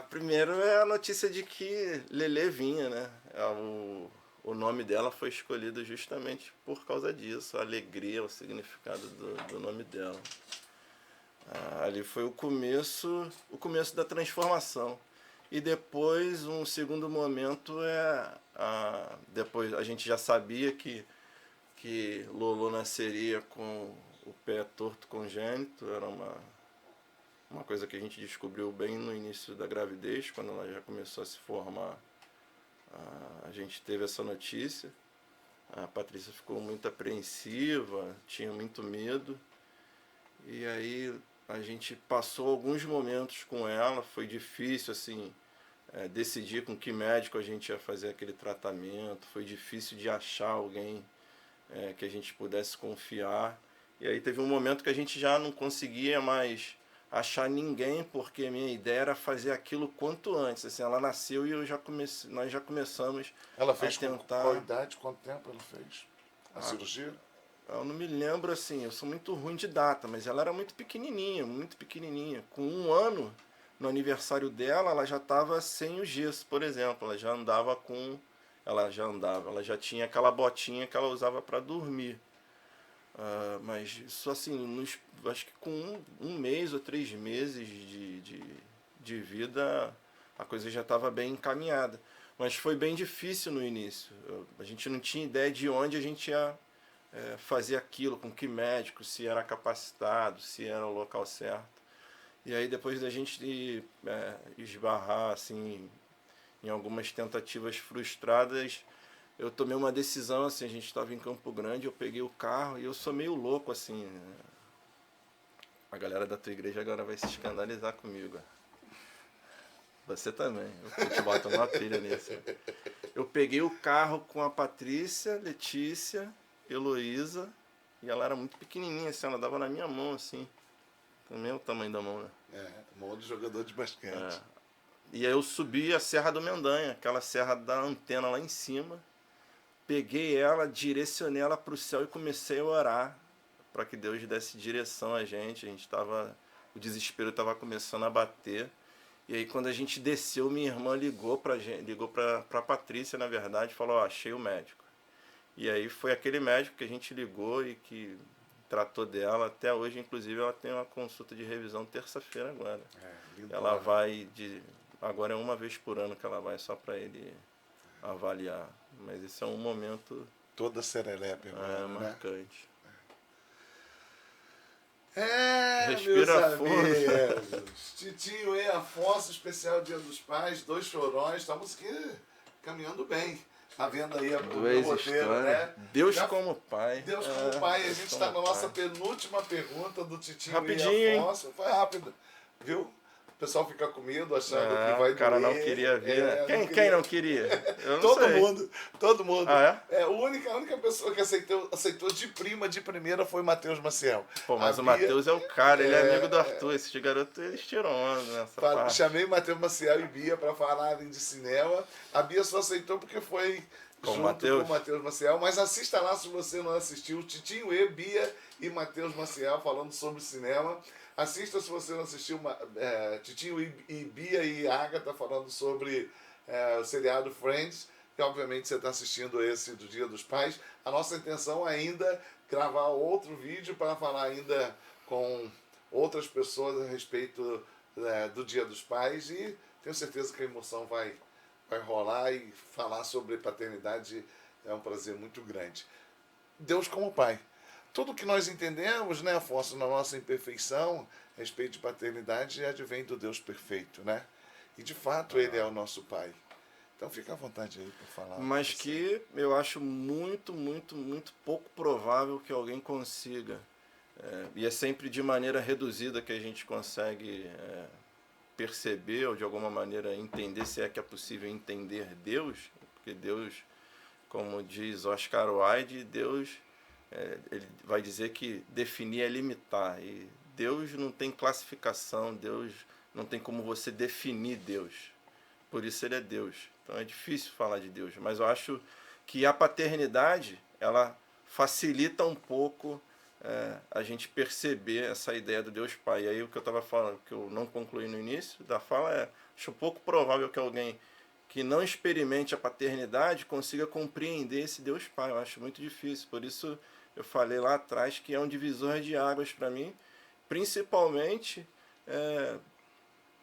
Primeiro é a notícia de que Lelê vinha, né? O nome dela foi escolhido justamente por causa disso, a alegria, o significado do nome dela. Ali foi o começo da transformação. E depois, um segundo momento, depois a gente já sabia que Lolo nasceria com o pé torto congênito, era uma coisa que a gente descobriu bem no início da gravidez, quando ela já começou a se formar. A gente teve essa notícia, a Patrícia ficou muito apreensiva, tinha muito medo, e aí a gente passou alguns momentos com ela, foi difícil assim, decidir com que médico a gente ia fazer aquele tratamento, foi difícil de achar alguém que a gente pudesse confiar, e aí teve um momento que a gente já não conseguia mais achar ninguém, porque a minha ideia era fazer aquilo quanto antes. Assim, ela nasceu e nós já começamos ela fez a tentar... Qual idade? Quanto tempo ela fez a cirurgia? Eu não me lembro assim, eu sou muito ruim de data, mas ela era muito pequenininha, muito pequenininha. Com 1 ano, no aniversário dela, ela já estava sem o gesso, por exemplo. Ela já andava com. Ela já tinha aquela botinha que ela usava para dormir. Mas isso assim, acho que com um mês ou 3 meses de vida, a coisa já estava bem encaminhada. Mas foi bem difícil no início. A gente não tinha ideia de onde a gente ia fazer aquilo, com que médico, se era capacitado, se era o local certo. E aí depois da gente esbarrar assim, em algumas tentativas frustradas, eu tomei uma decisão assim, a gente estava em Campo Grande, eu peguei o carro e eu sou meio louco assim. A galera da tua igreja agora vai se escandalizar comigo. Você também, eu te boto numa pilha nisso. Eu peguei o carro com a Patrícia, Letícia, Heloísa, e ela era muito pequenininha, assim, ela dava na minha mão, assim. Também é o tamanho da mão, né? Mão de jogador de basquete. E aí eu subi a Serra do Mendanha, aquela serra da antena lá em cima. Peguei ela, direcionei ela para o céu e comecei a orar para que Deus desse direção a gente. O desespero estava começando a bater. E aí quando a gente desceu, minha irmã ligou para Patrícia, na verdade, e falou: ó, achei o médico. E aí foi aquele médico que a gente ligou e que tratou dela. Até hoje, inclusive, ela tem uma consulta de revisão terça-feira agora. Ela vai agora é uma vez por ano que ela vai só para ele avaliar. Mas esse é um momento Toda serelepe agora, né? marcante. Respira Respira fundo. fundo. Titinho e Afonso, especial Dia dos Pais, 2 chorões, estamos aqui caminhando bem. Tá vendo aí o meu roteiro, né? Deus como pai. Deus como pai. A gente está na nossa penúltima pergunta do Titinho Rapidinho, e Afonso. Foi rápido, viu? O pessoal fica com medo, achando que vai doer. O cara não queria ver. Quem não queria? Eu não todo sei. mundo, todo mundo. Ah, a única pessoa que aceitou de primeira foi o Matheus Maciel. Pô, mas o Matheus é o cara, ele é amigo do Arthur. Esses garotos, eles tiram onda nessa parte. Chamei Matheus Maciel e Bia para falarem de cinema. A Bia só aceitou porque foi junto com o Matheus Maciel. Mas assista lá se você não assistiu. Titinho E, Bia e Matheus Maciel falando sobre cinema. Assista se você não assistiu Titinho e Bia e Agatha falando sobre o seriado Friends, que obviamente você está assistindo esse do Dia dos Pais. A nossa intenção é ainda gravar outro vídeo para falar ainda com outras pessoas a respeito do Dia dos Pais, e tenho certeza que a emoção vai rolar, e falar sobre paternidade é um prazer muito grande. Deus como pai. Tudo que nós entendemos, né, Afonso, na nossa imperfeição, a respeito de paternidade, advém do Deus perfeito, né? E de fato Ele é o nosso Pai. Então fica à vontade aí para falar. Mas que eu acho muito, muito, muito pouco provável que alguém consiga. E é sempre de maneira reduzida que a gente consegue perceber, ou de alguma maneira entender, se é que é possível entender Deus. Porque Deus, como diz Oscar Wilde, Deus... ele vai dizer que definir é limitar, e Deus não tem classificação, Deus não tem como você definir Deus, por isso ele é Deus. Então é difícil falar de Deus, mas eu acho que a paternidade, ela facilita um pouco a gente perceber essa ideia do Deus Pai. E aí o que eu estava falando, que eu não concluí no início da fala, acho pouco provável que alguém que não experimente a paternidade consiga compreender esse Deus Pai. Eu acho muito difícil, por isso eu falei lá atrás que é um divisor de águas para mim, principalmente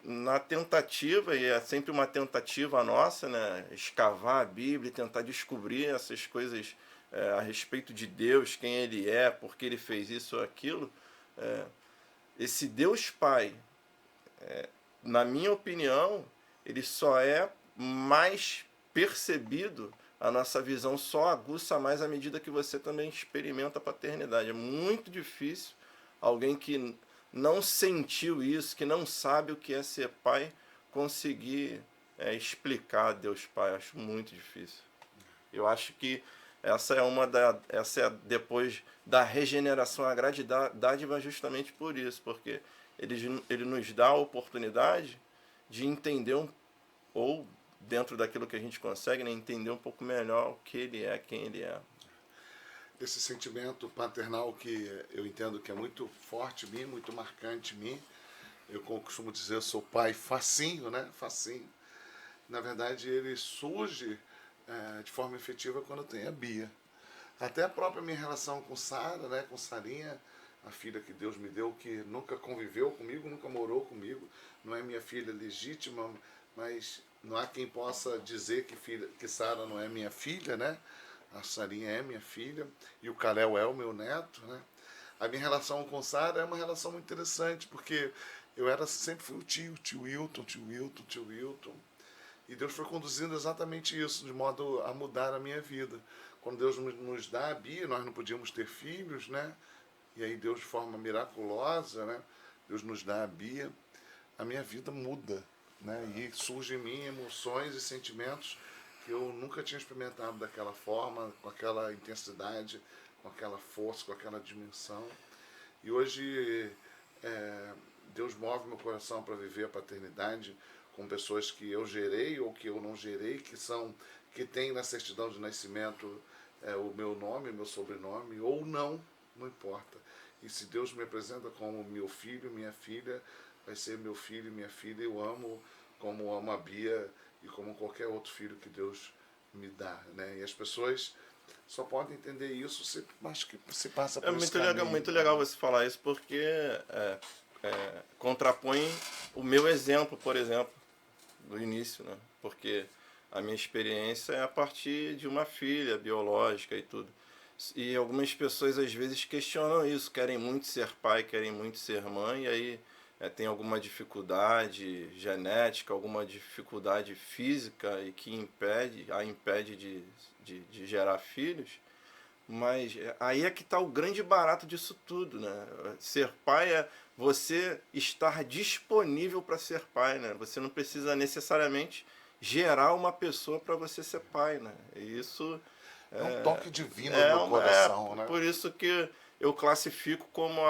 na tentativa, e é sempre uma tentativa nossa, né, escavar a Bíblia e tentar descobrir essas coisas a respeito de Deus, quem Ele é, por que Ele fez isso ou aquilo. Esse Deus Pai, na minha opinião, ele só é mais percebido, a nossa visão só aguça mais à medida que você também experimenta a paternidade. É muito difícil alguém que não sentiu isso, que não sabe o que é ser pai, conseguir explicar Deus Pai. Eu acho muito difícil. Eu acho que essa é depois da regeneração, a grande dádiva, justamente por isso, porque ele nos dá a oportunidade de entender ou dentro daquilo que a gente consegue, né, entender um pouco melhor o que ele é, quem ele é. esse sentimento paternal que eu entendo que é muito forte em mim, muito marcante em mim. Eu costumo dizer, eu sou pai facinho, né? Facinho. Na verdade, ele surge de forma efetiva quando tem a Bia. Até a própria minha relação com Sara, né? Com Sarinha, a filha que Deus me deu, que nunca conviveu comigo, nunca morou comigo, não é minha filha legítima, mas não há quem possa dizer que Sara não é minha filha, né? A Sarinha é minha filha e o Kalel é o meu neto, né? A minha relação com Sara é uma relação muito interessante, porque sempre fui o tio Wilton, tio Wilton, tio Wilton. E Deus foi conduzindo exatamente isso, de modo a mudar a minha vida. Quando Deus nos dá a Bia, nós não podíamos ter filhos, né? E aí Deus, de forma miraculosa, né? Deus nos dá a Bia, a minha vida muda, né? E surgem em mim emoções e sentimentos que eu nunca tinha experimentado daquela forma, com aquela intensidade, com aquela força, com aquela dimensão. E hoje Deus move meu coração para viver a paternidade com pessoas que eu gerei ou que eu não gerei, que têm na certidão de nascimento o meu nome, meu sobrenome, ou não, não importa. E se Deus me apresenta como meu filho, minha filha, vai ser meu filho e minha filha. Eu amo como amo a Bia e como qualquer outro filho que Deus me dá, né? E as pessoas só podem entender isso acho que se passa por esse caminho. É muito legal você falar isso, porque contrapõe o meu exemplo, por exemplo, do início, né? Porque a minha experiência é a partir de uma filha biológica e tudo. E algumas pessoas às vezes questionam isso, querem muito ser pai, querem muito ser mãe, e aí tem alguma dificuldade genética, alguma dificuldade física e que impede de gerar filhos. Mas aí é que está o grande barato disso tudo, né? Ser pai é você estar disponível para ser pai, né? Você não precisa necessariamente gerar uma pessoa para você ser pai, né? E isso é um toque divino no coração, né? por isso que eu classifico como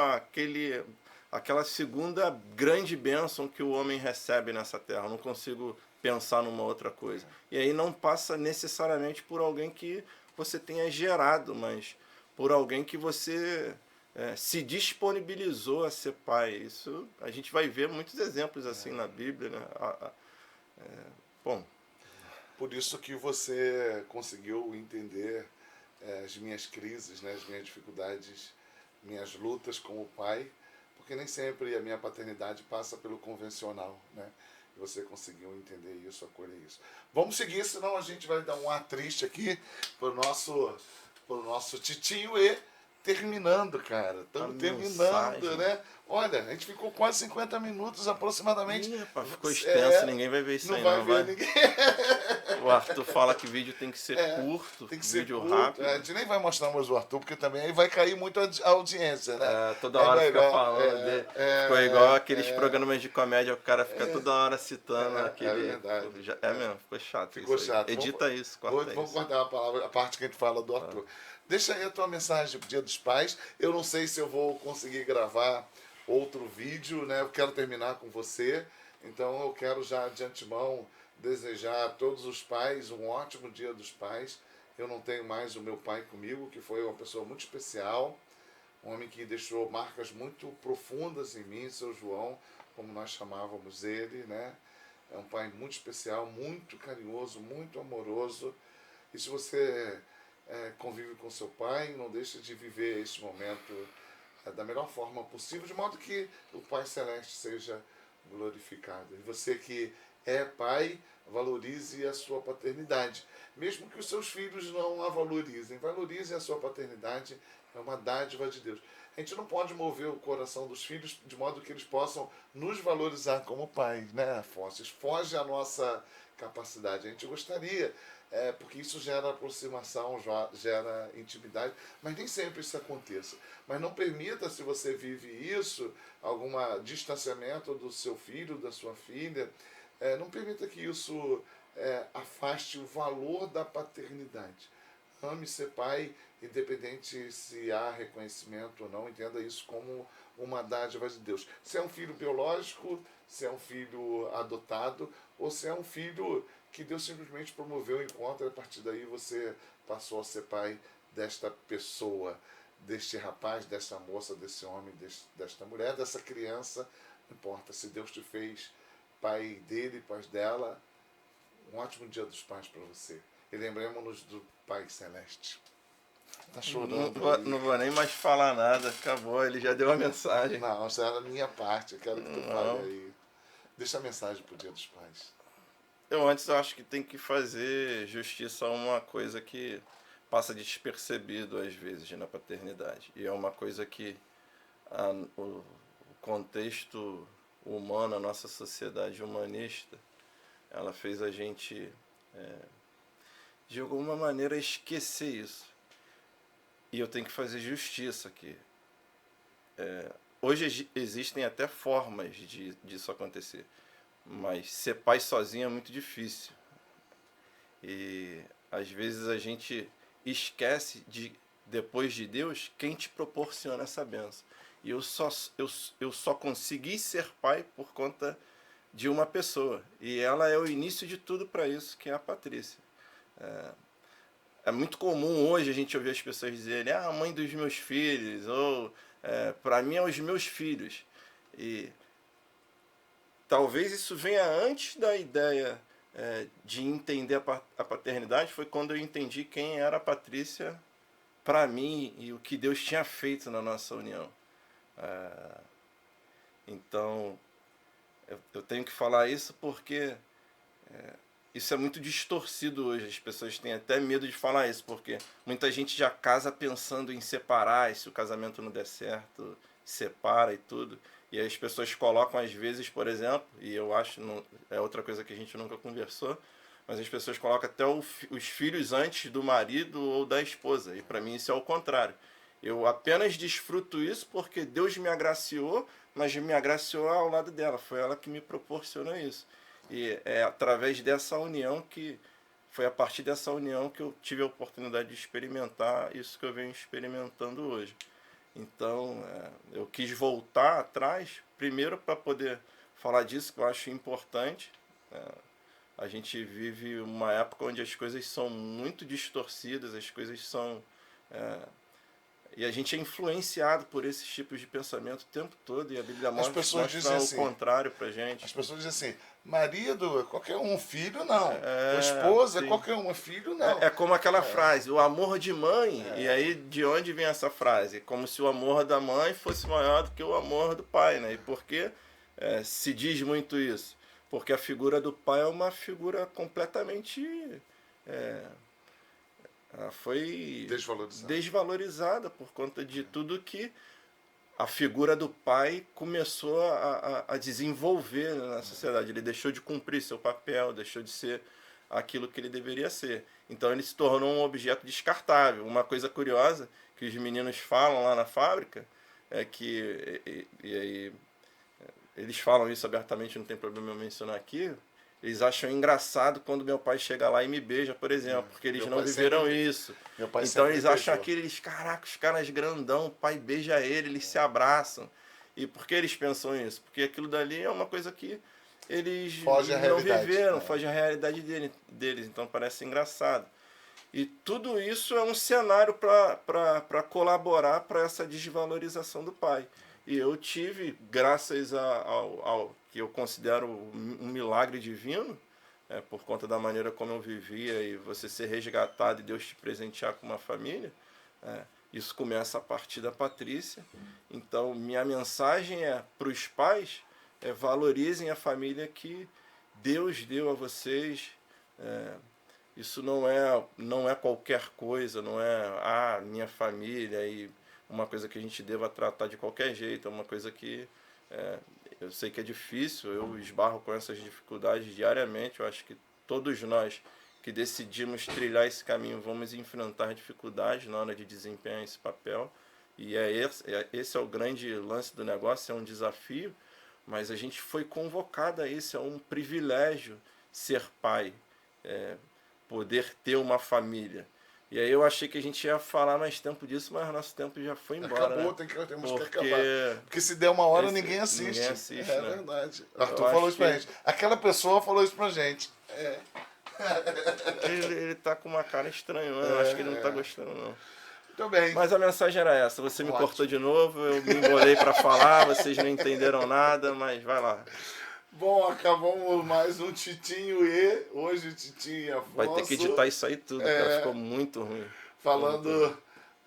aquela segunda grande bênção que o homem recebe nessa terra. Eu não consigo pensar numa outra coisa. E aí não passa necessariamente por alguém que você tenha gerado, mas por alguém que você se disponibilizou a ser pai. Isso a gente vai ver muitos exemplos assim na Bíblia, né? Bom, por isso que você conseguiu entender as minhas crises, né, as minhas dificuldades, minhas lutas como pai, porque nem sempre a minha paternidade passa pelo convencional, né? E você conseguiu entender isso, acolher isso. Vamos seguir, senão a gente vai dar um ar triste aqui pro nosso titio e terminando, cara. Estamos terminando, né? Olha, a gente ficou quase 50 minutos aproximadamente. Ih, rapaz, ficou extenso, ninguém vai ver isso aí, não. Vai ver ninguém. O Arthur fala que vídeo tem que ser curto, tem que ser vídeo curto. rápido. A gente nem vai mostrar mais o Arthur, porque também aí vai cair muito a audiência, né? Toda hora melhor, fica falando dele. Ficou igual aqueles programas de comédia, o cara fica toda hora citando aquele. É verdade. Mesmo, ficou chato. Ficou isso chato. Edita isso, corta vamos isso. guardar a parte que a gente fala do Arthur. Deixa aí a tua mensagem pro Dia dos Pais. Eu não sei se eu vou conseguir gravar outro vídeo, né? Eu quero terminar com você. Então eu quero já de antemão desejar a todos os pais um ótimo Dia dos Pais. Eu não tenho mais o meu pai comigo, que foi uma pessoa muito especial, um homem que deixou marcas muito profundas em mim, seu João, como nós chamávamos ele, né? É um pai muito especial, muito carinhoso, muito amoroso. E se você convive com seu pai, não deixe de viver esse momento da melhor forma possível, de modo que o Pai Celeste seja glorificado. E você que é pai, valorize a sua paternidade. Mesmo que os seus filhos não a valorizem, valorize a sua paternidade, é uma dádiva de Deus. A gente não pode mover o coração dos filhos de modo que eles possam nos valorizar como pais, né, Fósseis? Foge a nossa capacidade. A gente gostaria, porque isso gera aproximação, gera intimidade, mas nem sempre isso aconteça. Mas não permita, se você vive isso, algum distanciamento do seu filho, da sua filha, não permita que isso afaste o valor da paternidade. Ame ser pai, independente se há reconhecimento ou não, entenda isso como uma dádiva de Deus. Se é um filho biológico, se é um filho adotado, ou se é um filho que Deus simplesmente promoveu o encontro, e a partir daí você passou a ser pai desta pessoa, deste rapaz, dessa moça, desse homem, desta mulher, dessa criança. Não importa, se Deus te fez pai dele, pai dela, um ótimo Dia dos Pais para você. E lembremos-nos do Pai Celeste. Tá chorando aí. Não vou nem mais falar nada, acabou, ele já deu a mensagem. Não, essa era a minha parte, eu quero que tu Não. fale aí. Deixa a mensagem pro Dia dos Pais. Eu acho que tem que fazer justiça a uma coisa que passa despercebido às vezes na paternidade. E é uma coisa que o contexto humano, a nossa sociedade humanista, ela fez a gente, de alguma maneira, esquecer isso. E eu tenho que fazer justiça aqui. Hoje existem até formas disso acontecer, mas ser pai sozinho é muito difícil. E às vezes a gente esquece depois de Deus, quem te proporciona essa bênção. E eu só consegui ser pai por conta de uma pessoa. E ela é o início de tudo para isso, que é a Patrícia. É muito comum hoje a gente ouvir as pessoas dizerem: a mãe dos meus filhos, ou para mim é os meus filhos. E talvez isso venha antes da ideia de entender a paternidade. Foi quando eu entendi quem era a Patrícia para mim e o que Deus tinha feito na nossa união. Então, eu tenho que falar isso porque isso é muito distorcido hoje. As pessoas têm até medo de falar isso, porque muita gente já casa pensando em separar, e se o casamento não der certo, separa e tudo. E aí as pessoas colocam às vezes, por exemplo, e eu acho, não, é outra coisa que a gente nunca conversou, mas as pessoas colocam até os filhos antes do marido ou da esposa. E para mim isso é o contrário. Eu apenas desfruto isso porque Deus me agraciou, mas me agraciou ao lado dela. Foi ela que me proporcionou isso. E é através dessa união foi a partir dessa união que eu tive a oportunidade de experimentar isso que eu venho experimentando hoje. Então, eu quis voltar atrás, primeiro para poder falar disso, que eu acho importante. A gente vive uma época onde as coisas são muito distorcidas, as coisas são... e a gente é influenciado por esses tipos de pensamento o tempo todo, e a Bíblia mostra o contrário pra gente. As pessoas dizem assim: marido é qualquer um, filho não. Esposa é qualquer um, filho não. É como aquela frase, o amor de mãe. E aí, de onde vem essa frase? Como se o amor da mãe fosse maior do que o amor do pai, né? E por que se diz muito isso? Porque a figura do pai é uma figura completamente... ela foi desvalorizada por conta de tudo que a figura do pai começou a desenvolver na sociedade. Ele deixou de cumprir seu papel, deixou de ser aquilo que ele deveria ser. Então ele se tornou um objeto descartável. Uma coisa curiosa que os meninos falam lá na fábrica é que, e aí eles falam isso abertamente, não tem problema eu mencionar aqui, eles acham engraçado quando meu pai chega lá e me beija, por exemplo, porque eles não viveram isso. Então eles acham aqueles, caraca, os caras grandão, o pai beija ele, eles se abraçam. E por que eles pensam isso? Porque aquilo dali é uma coisa que eles não viveram, foge a realidade deles, então parece engraçado. E tudo isso é um cenário para colaborar para essa desvalorização do pai. E eu tive, graças ao que eu considero um milagre divino, por conta da maneira como eu vivia, e você ser resgatado e Deus te presentear com uma família, isso começa a partir da Patrícia. Então, minha mensagem para os pais valorizem a família que Deus deu a vocês. Isso não é qualquer coisa, não é minha família e uma coisa que a gente deva tratar de qualquer jeito. É uma coisa que eu sei que é difícil, eu esbarro com essas dificuldades diariamente. Eu acho que todos nós que decidimos trilhar esse caminho vamos enfrentar dificuldades na hora de desempenhar esse papel. E esse é o grande lance do negócio, é um desafio, mas a gente foi convocado a isso, é um privilégio ser pai, poder ter uma família. E aí eu achei que a gente ia falar mais tempo disso, mas nosso tempo já foi embora. Acabou, né? temos que acabar. Porque se der uma hora, ninguém assiste. Ninguém assiste, né? Verdade. Arthur falou isso pra gente. Aquela pessoa falou isso pra gente. Ele tá com uma cara estranha, eu acho que ele não tá gostando, não. Tô bem. Mas a mensagem era essa. Você me Ótimo. cortou de novo, eu me embolei pra falar, vocês não entenderam nada, mas vai lá. Bom, acabamos mais um Titinho e hoje Titinho e Afonso. Vai ter que editar isso aí tudo, cara. Ficou muito ruim. Falando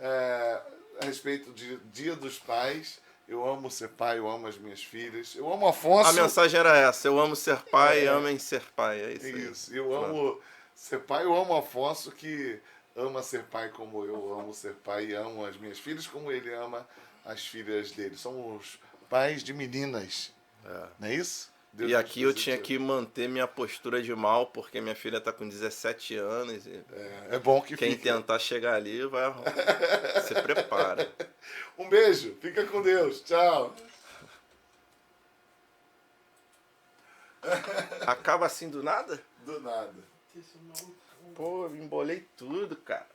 a respeito de Dia dos Pais. Eu amo ser pai, eu amo as minhas filhas. Eu amo Afonso. A mensagem era essa. Eu amo ser pai, amem ser pai. É isso aí. Isso. Eu amo ser pai, eu amo Afonso que ama ser pai como eu amo ser pai e amo as minhas filhas como ele ama as filhas dele. Somos pais de meninas. Não é isso? Deus E nos aqui eu presenteou. tinha que manter minha postura de mal, porque minha filha tá com 17 anos e É bom que quem fique. tentar chegar ali vai... Se prepara. Um beijo, fica com Deus. Tchau. Acaba assim do nada? Do nada. Pô, eu embolei tudo, cara.